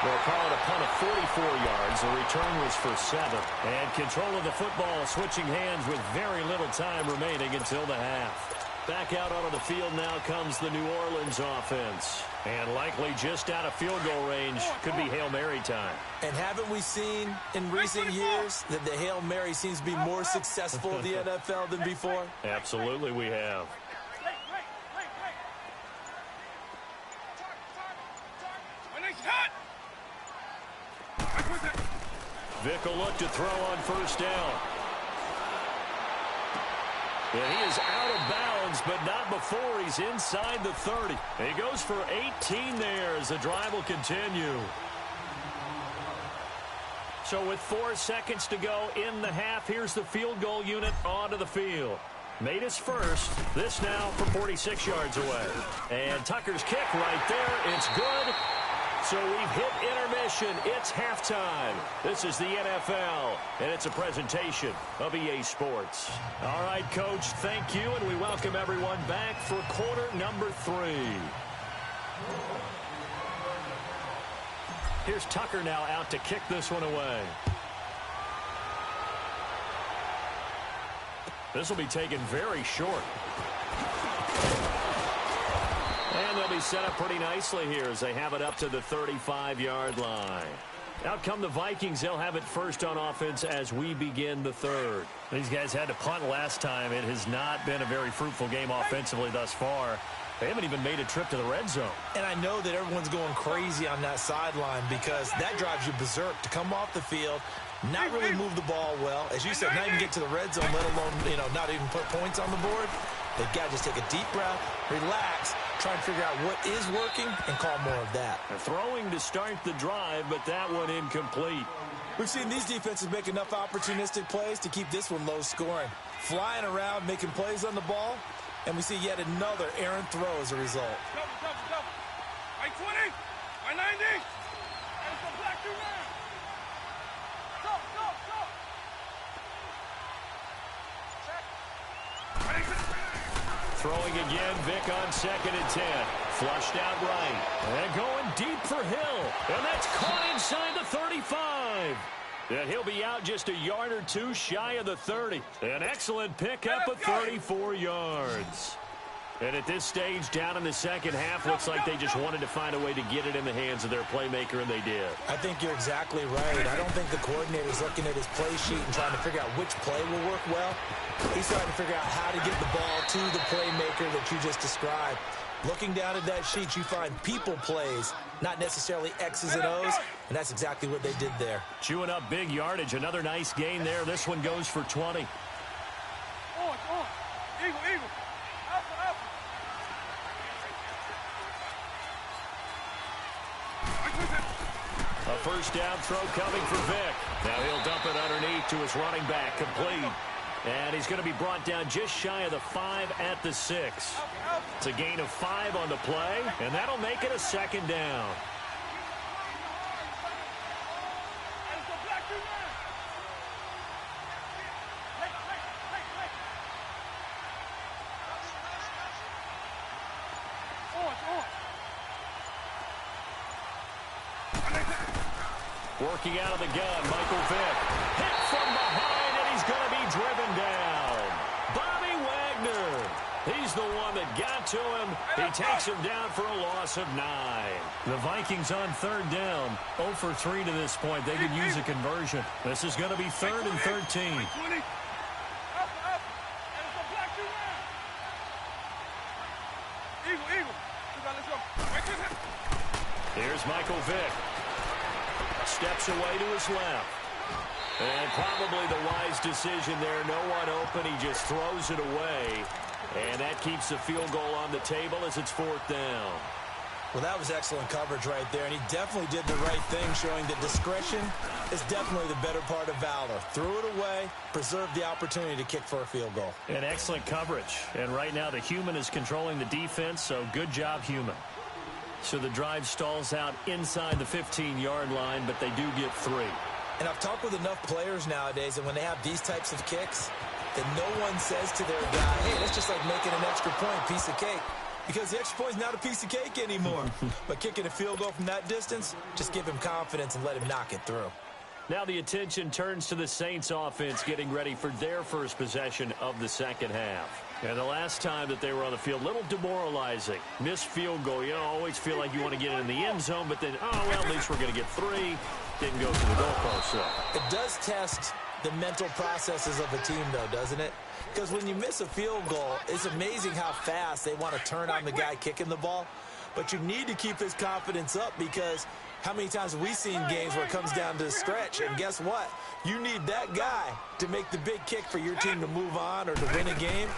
They'll call it a punt of 44 yards. The return was for 7. And control of the football switching hands with very little time remaining until the half. Back out onto the field now comes the New Orleans offense. And likely just out of field goal range. Could be Hail Mary time. And haven't we seen in recent years that the Hail Mary seems to be more successful in the NFL than before? Absolutely we have. Vic will look to throw on 1st down. And he is out of bounds, but not before he's inside the 30. And he goes for 18 there as the drive will continue. So with 4 seconds to go in the half, here's the field goal unit onto the field. Made his first. This now from 46 yards away. And Tucker's kick right there. It's good. So we've hit intermission. It's halftime. This is the NFL, and it's a presentation of EA Sports. All right, Coach, thank you, and we welcome everyone back for quarter number 3. Here's Tucker now out to kick this one away. This will be taken very short. And they'll be set up pretty nicely here as they have it up to the 35-yard line. Out come the Vikings. They'll have it first on offense as we begin the third. These guys had to punt last time. It has not been a very fruitful game offensively thus far. They haven't even made a trip to the red zone. And I know that everyone's going crazy on that sideline because that drives you berserk to come off the field, not really move the ball well. As you said, not even get to the red zone, let alone, not even put points on the board. They've got to just take a deep breath, relax, try and figure out what is working, and call more of that. They're throwing to start the drive, but that one incomplete. We've seen these defenses make enough opportunistic plays to keep this one low scoring. Flying around, making plays on the ball, and we see yet another errant throw as a result. Double. I 20, I 90, and it's a black 2 now. Go. Throwing again, Vic on 2nd and 10. Flushed out right. And going deep for Hill. And that's caught inside the 35. And he'll be out just a yard or two shy of the 30. An excellent pickup of 34 yards. And at this stage, down in the second half, looks like they just wanted to find a way to get it in the hands of their playmaker, and they did. I think you're exactly right. I don't think the coordinator's looking at his play sheet and trying to figure out which play will work well. He's trying to figure out how to get the ball to the playmaker that you just described. Looking down at that sheet, you find people plays, not necessarily X's and O's, and that's exactly what they did there. Chewing up big yardage. Another nice gain there. This one goes for 20. On. Eagle. Up. A first down throw coming for Vic. Now he'll dump it underneath to his running back, complete. And he's going to be brought down just shy of the 5 at the 6. It's a gain of 5 on the play, and that'll make it a second down. Working out of the gun, Michael Vick. Hit from behind, and he's going to be driven down. Bobby Wagner. He's the one that got to him. He takes him down for a loss of 9. The Vikings on third down. 0 for 3 to this point. They could use a conversion. This is going to be 3rd and 13. Here's Michael Vick. Steps away to his left. And probably the wise decision there. No one open. He just throws it away. And that keeps the field goal on the table as it's 4th down. Well, that was excellent coverage right there. And he definitely did the right thing, showing that discretion is definitely the better part of valor. Threw it away, preserved the opportunity to kick for a field goal. And excellent coverage. And right now the human is controlling the defense, so good job, human. So the drive stalls out inside the 15-yard line, but they do get 3. And I've talked with enough players nowadays, and when they have these types of kicks, that no one says to their guy, hey, that's just like making an extra point, piece of cake. Because the extra point is not a piece of cake anymore. But kicking a field goal from that distance, just give him confidence and let him knock it through. Now the attention turns to the Saints offense getting ready for their first possession of the second half. And the last time that they were on the field, a little demoralizing. Missed field goal. You always feel like you want to get it in the end zone, but then, at least we're going to get 3. Didn't go to the goalpost, so. It does test the mental processes of a team, though, doesn't it? Because when you miss a field goal, it's amazing how fast they want to turn on the guy kicking the ball. But you need to keep his confidence up, because how many times have we seen games where it comes down to the stretch? And guess what? You need that guy to make the big kick for your team to move on or to win a game.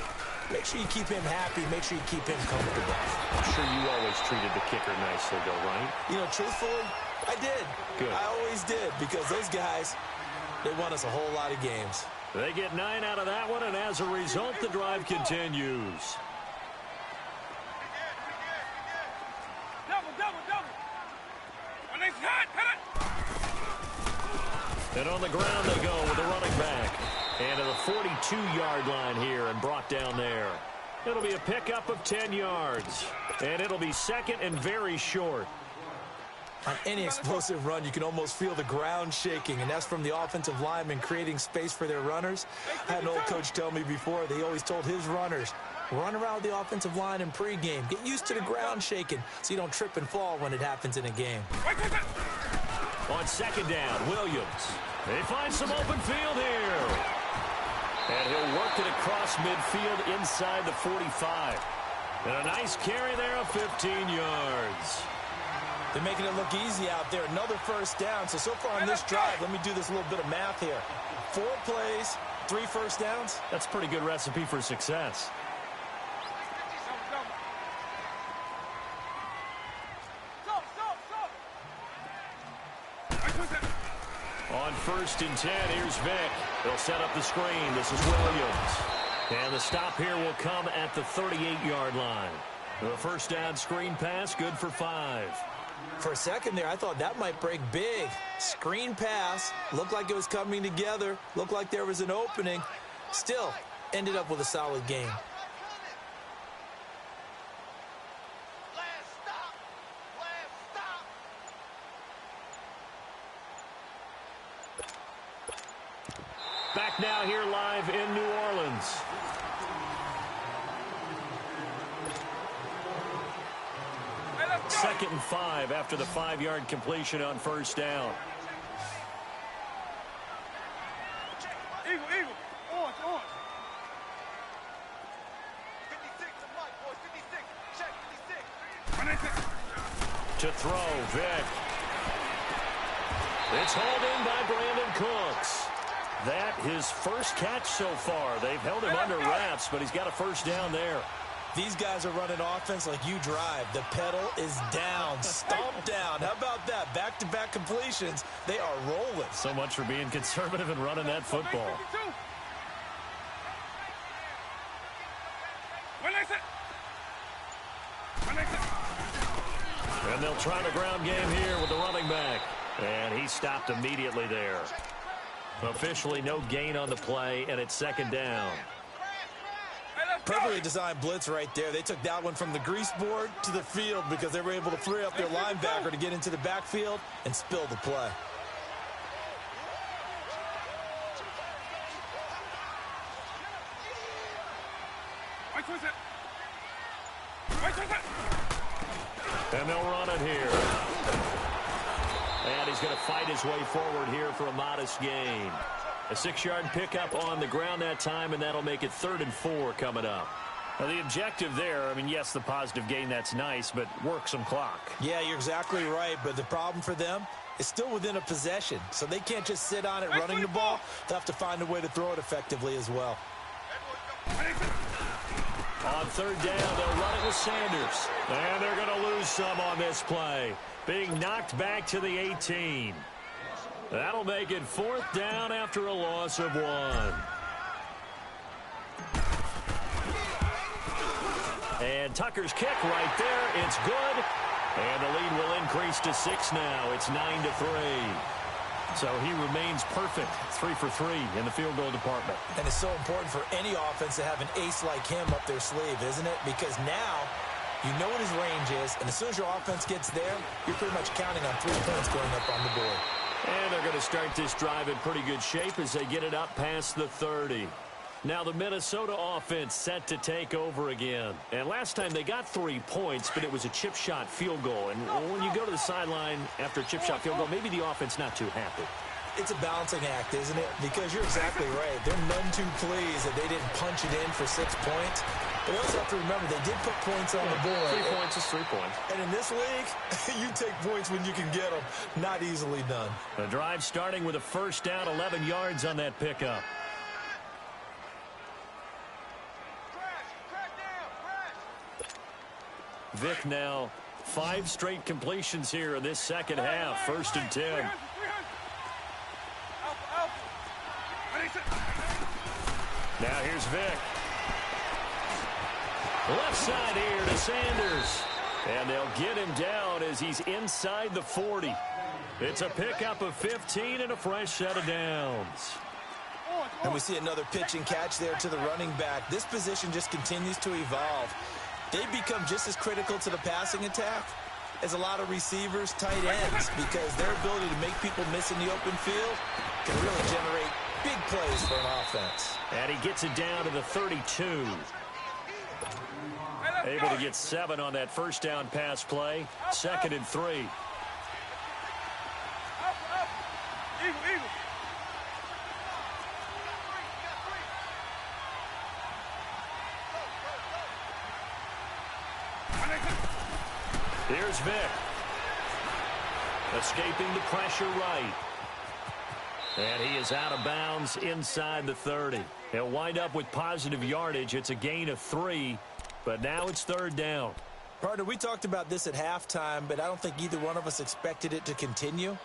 Make sure you keep him happy. Make sure you keep him comfortable. I'm sure you always treated the kicker nicely, though, right? Truthfully, I did. Good. I always did, because those guys, they won us a whole lot of games. They get 9 out of that one, and as a result, the drive continues. And on the ground they go with the running back. And to the 42-yard line here and brought down there. It'll be a pickup of 10 yards. And it'll be 2nd and very short. On any explosive run, you can almost feel the ground shaking, and that's from the offensive linemen creating space for their runners. I had an old coach tell me before, they always told his runners, run around the offensive line in pregame. Get used to the ground shaking so you don't trip and fall when it happens in a game. On second down, Williams. They find some open field here. And he'll work it across midfield inside the 45. And a nice carry there of 15 yards. They're making it look easy out there. Another first down. So far on this drive, let me do this little bit of math here. 4 plays, 3 first downs. That's a pretty good recipe for success. On 1st and 10, here's Vick. They'll set up the screen. This is Williams. And the stop here will come at the 38-yard line. The first down screen pass, good for 5. For a second there, I thought that might break big. Screen pass, looked like it was coming together, looked like there was an opening. Still, ended up with a solid game. Back now here live in New Orleans. Second and 5 after the 5-yard completion on first down. Eagle, Eagle. Orange, orange. 56, the mic, boys. 56. Check, 56. To throw, Vick. It's hauled in by Brandon Cooks. That his first catch so far. They've held him under wraps, but he's got a first down there. These guys are running offense like you drive. The pedal is down, stomped down. How about that? Back-to-back completions. They are rolling. So much for being conservative and running that football. And they'll try the ground game here with the running back. And he stopped immediately there. Officially no gain on the play, and it's second down. Perfectly designed blitz right there. They took that one from the grease board to the field because they were able to free up their linebacker to get into the backfield and spill the play. And they'll run it here. And he's going to fight his way forward here for a modest gain. A 6-yard pickup on the ground that time, and that'll make it 3rd and 4 coming up. Now, the objective there, I mean, yes, the positive gain, that's nice, but work some clock. Yeah, you're exactly right, but the problem for them is still within a possession, so they can't just sit on it running the ball. They'll have to find a way to throw it effectively as well. On 3rd down, they'll run it with Sanders. And they're going to lose some on this play. Being knocked back to the 18. That'll make it 4th down after a loss of 1. And Tucker's kick right there. It's good. And the lead will increase to 6 now. It's 9-3. So he remains perfect. 3 for 3 in the field goal department. And it's so important for any offense to have an ace like him up their sleeve, isn't it? Because now you know what his range is, and as soon as your offense gets there, you're pretty much counting on 3 points going up on the board. And they're going to start this drive in pretty good shape as they get it up past the 30. Now the Minnesota offense set to take over again. And last time they got 3 points, but it was a chip shot field goal. And when you go to the sideline after a chip shot field goal, maybe the offense not too happy. It's a balancing act, isn't it? Because you're exactly right. They're none too pleased that they didn't punch it in for 6 points. But you also have to remember they did put points on the board. 3 points is 3 points. And in this league, you take points when you can get them. Not easily done. The drive starting with a first down, 11 yards on that pickup. Vick now 5 straight completions here in this second half. 1st and 10. Now here's Vick. Left side here to Sanders. And they'll get him down as he's inside the 40. It's a pickup of 15 and a fresh set of downs. And we see another pitch and catch there to the running back. This position just continues to evolve. They become just as critical to the passing attack as a lot of receivers, tight ends, because their ability to make people miss in the open field can really generate big plays for an offense. And he gets it down to the 32. Able to get 7 on that first down pass play. 2nd and 3. Eagle. Here's Vic. Escaping the pressure right. And he is out of bounds inside the 30. He'll wind up with positive yardage. It's a gain of 3, but now it's third down. Partner, we talked about this at halftime, but I don't think either one of us expected it to continue.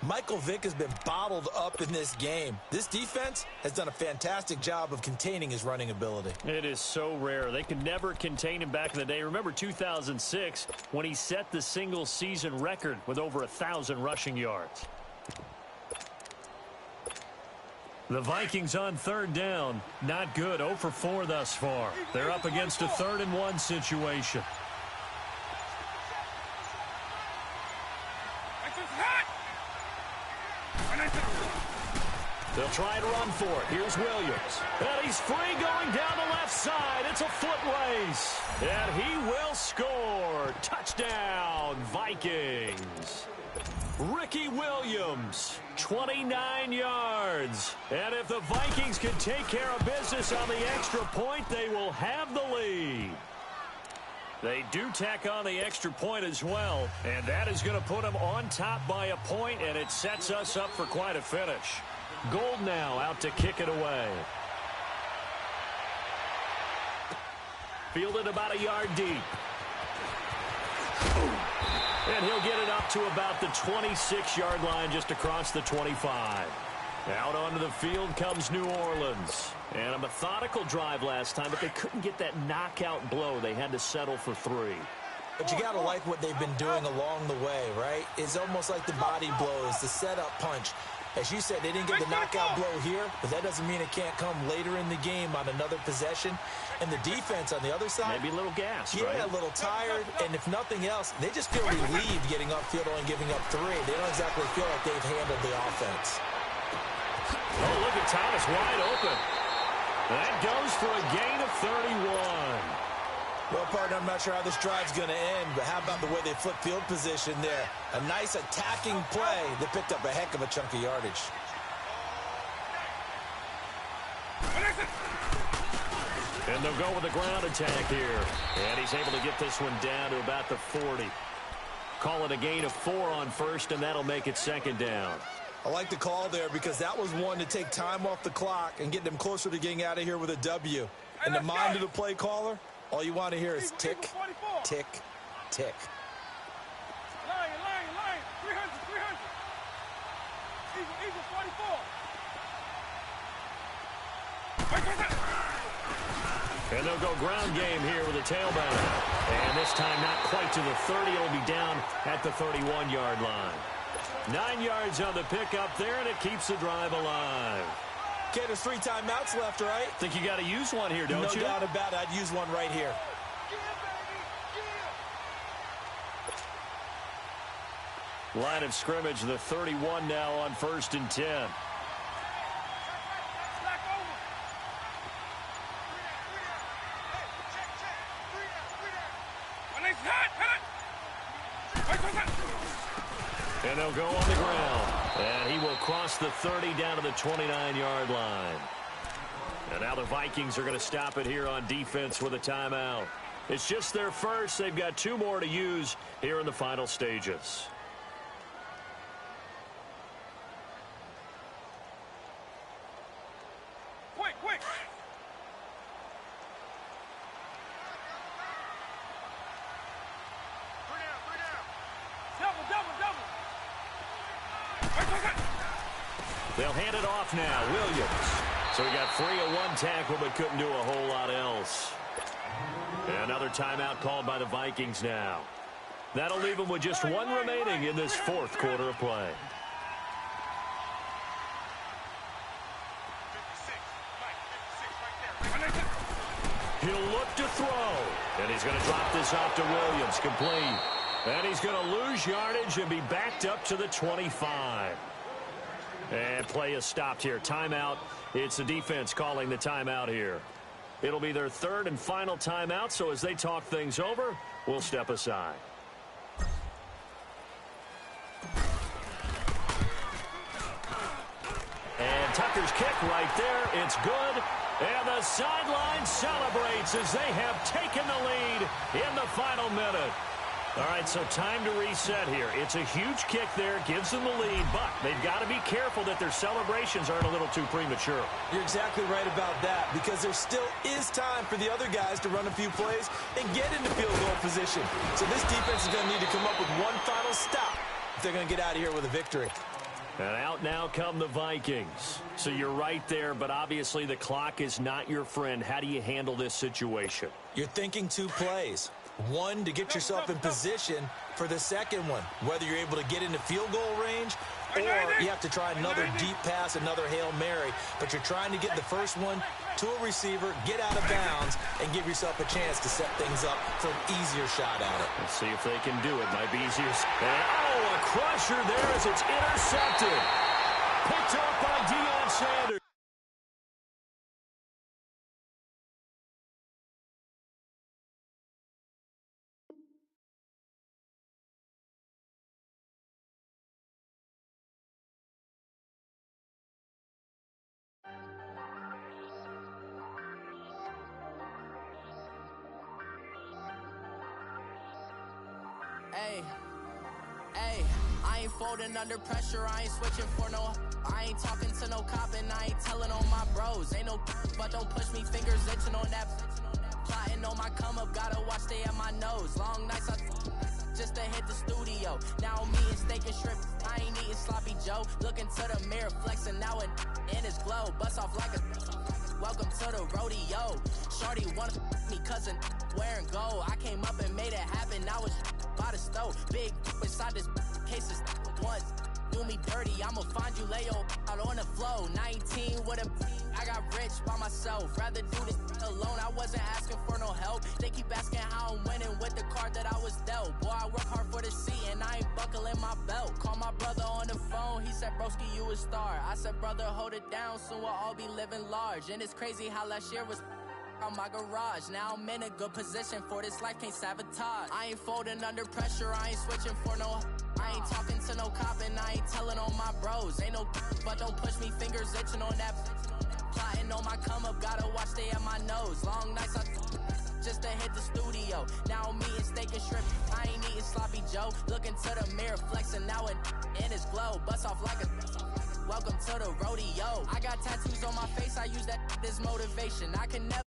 Michael Vick has been bottled up in this game. This defense has done a fantastic job of containing his running ability. It is so rare. They could never contain him back in the day. Remember 2006 when he set the single-season record with over 1,000 rushing yards. The Vikings on third down. Not good. 0 for 4 thus far. They're up against a 3rd and 1 situation. They'll try to run for it. Here's Williams. And he's free going down the left side. It's a foot race. And he will score. Touchdown, Vikings. Ricky Williams, 29 yards. And if the Vikings can take care of business on the extra point, they will have the lead. They do tack on the extra point as well. And that is going to put them on top by a point, and it sets us up for quite a finish. Gold now out to kick it away. Fielded about a yard deep. And he'll get it up to about the 26-yard line just across the 25. Out onto the field comes New Orleans. And a methodical drive last time, but they couldn't get that knockout blow. They had to settle for 3. But you got to like what they've been doing along the way, right? It's almost like the body blows, the setup punch. As you said, they didn't get the knockout blow here, but that doesn't mean it can't come later in the game on another possession. And the defense on the other side, maybe a little gas, yeah, right? A little tired, and if nothing else, they just feel relieved getting upfield only giving up 3. They don't exactly feel like they've handled the offense. Oh, look at Thomas wide open. That goes for a gain of 31. Well, partner, I'm not sure how this drive's going to end, but how about the way they flip field position there? A nice attacking play that picked up a heck of a chunk of yardage. And they'll go with the ground attack here. And he's able to get this one down to about the 40. Call it a gain of 4 on first, and that'll make it second down. I like the call there because that was one to take time off the clock and get them closer to getting out of here with a W. In the mind of the play caller, all you want to hear is tick, tick, tick. Lion, 300. Eagle, 44. And they'll go ground game here with a tailback. And this time not quite to the 30. It'll be down at the 31-yard line. 9 yards on the pickup there, and it keeps the drive alive. Okay, there's 3 timeouts left, right? Think you got to use one here, don't you? No doubt about it. I'd use one right here. Line of scrimmage, the 31 now on 1st and 10. And they'll go on the ground. And he will cross the 30 down to the 29-yard line. And now the Vikings are going to stop it here on defense with a timeout. It's just their first. They've got 2 more to use here in the final stages. Quick. Double. They'll hand it off now. Williams. So he got free of 1 tackle but couldn't do a whole lot else. And another timeout called by the Vikings now. That'll leave them with just 1 remaining in this 4th quarter of play. He'll look to throw. And he's going to drop this off to Williams. Complete. And he's going to lose yardage and be backed up to the 25. And play is stopped here. Timeout. It's the defense calling the timeout here. It'll be their 3rd and final timeout, so as they talk things over, we'll step aside. Tucker's kick right there. It's good. And the sideline celebrates as they have taken the lead in the final minute. All right, so time to reset here. It's a huge kick there, gives them the lead, but they've got to be careful that their celebrations aren't a little too premature. You're exactly right about that, because there still is time for the other guys to run a few plays and get into field goal position. So this defense is going to need to come up with one final stop if they're going to get out of here with a victory. And out now come the Vikings. So you're right there, but obviously the clock is not your friend. How do you handle this situation? You're thinking two plays. One, to get yourself in position for the second one, whether you're able to get into field goal range or you have to try another deep pass, another Hail Mary. But you're trying to get the first one to a receiver, get out of bounds, and give yourself a chance to set things up for an easier shot at it. Let's see if they can do it. Might be easier. And, a crusher there as it's intercepted. Picked up by Deion Sanders. Hey, I ain't folding under pressure, I ain't switching for no. I ain't talking to no cop and I ain't telling on my bros. Ain't no but don't push me, fingers itching on that. Plotting on my come up, gotta watch stay at my nose. Long nights just to hit the studio. Now I'm eating steak and shrimp, I ain't eating sloppy Joe. Looking to the mirror, flexing now and in his glow. Bust off like a welcome to the rodeo. Shorty wanna me cousin wearing gold. I came up and made it happen, now it's by the stove. Big inside this case is once. Do me dirty, I'ma find you lay out on the floor. 19 with a I got rich by myself. Rather do this alone, I wasn't asking for no help. They keep asking how I'm winning with the card that I was dealt. Boy, I work hard for the seat and I ain't buckling my belt. Call my brother on the phone, he said, broski, you a star. I said, brother, hold it down, soon we'll all be living large. And it's crazy how last year was on my garage. Now I'm in a good position for this life, can't sabotage. I ain't folding under pressure, I ain't switching for no. I ain't talking to no cop and I ain't telling on my bros. Ain't no but don't push me, fingers itching on that. Plotting on my come up, gotta watch stay at my nose. Long nights just to hit the studio. Now I'm eating steak and shrimp, I ain't eating sloppy Joe. Looking to the mirror, flexing now and in his glow. Bust off like a welcome to the rodeo. I got tattoos on my face, I use that as motivation. I can never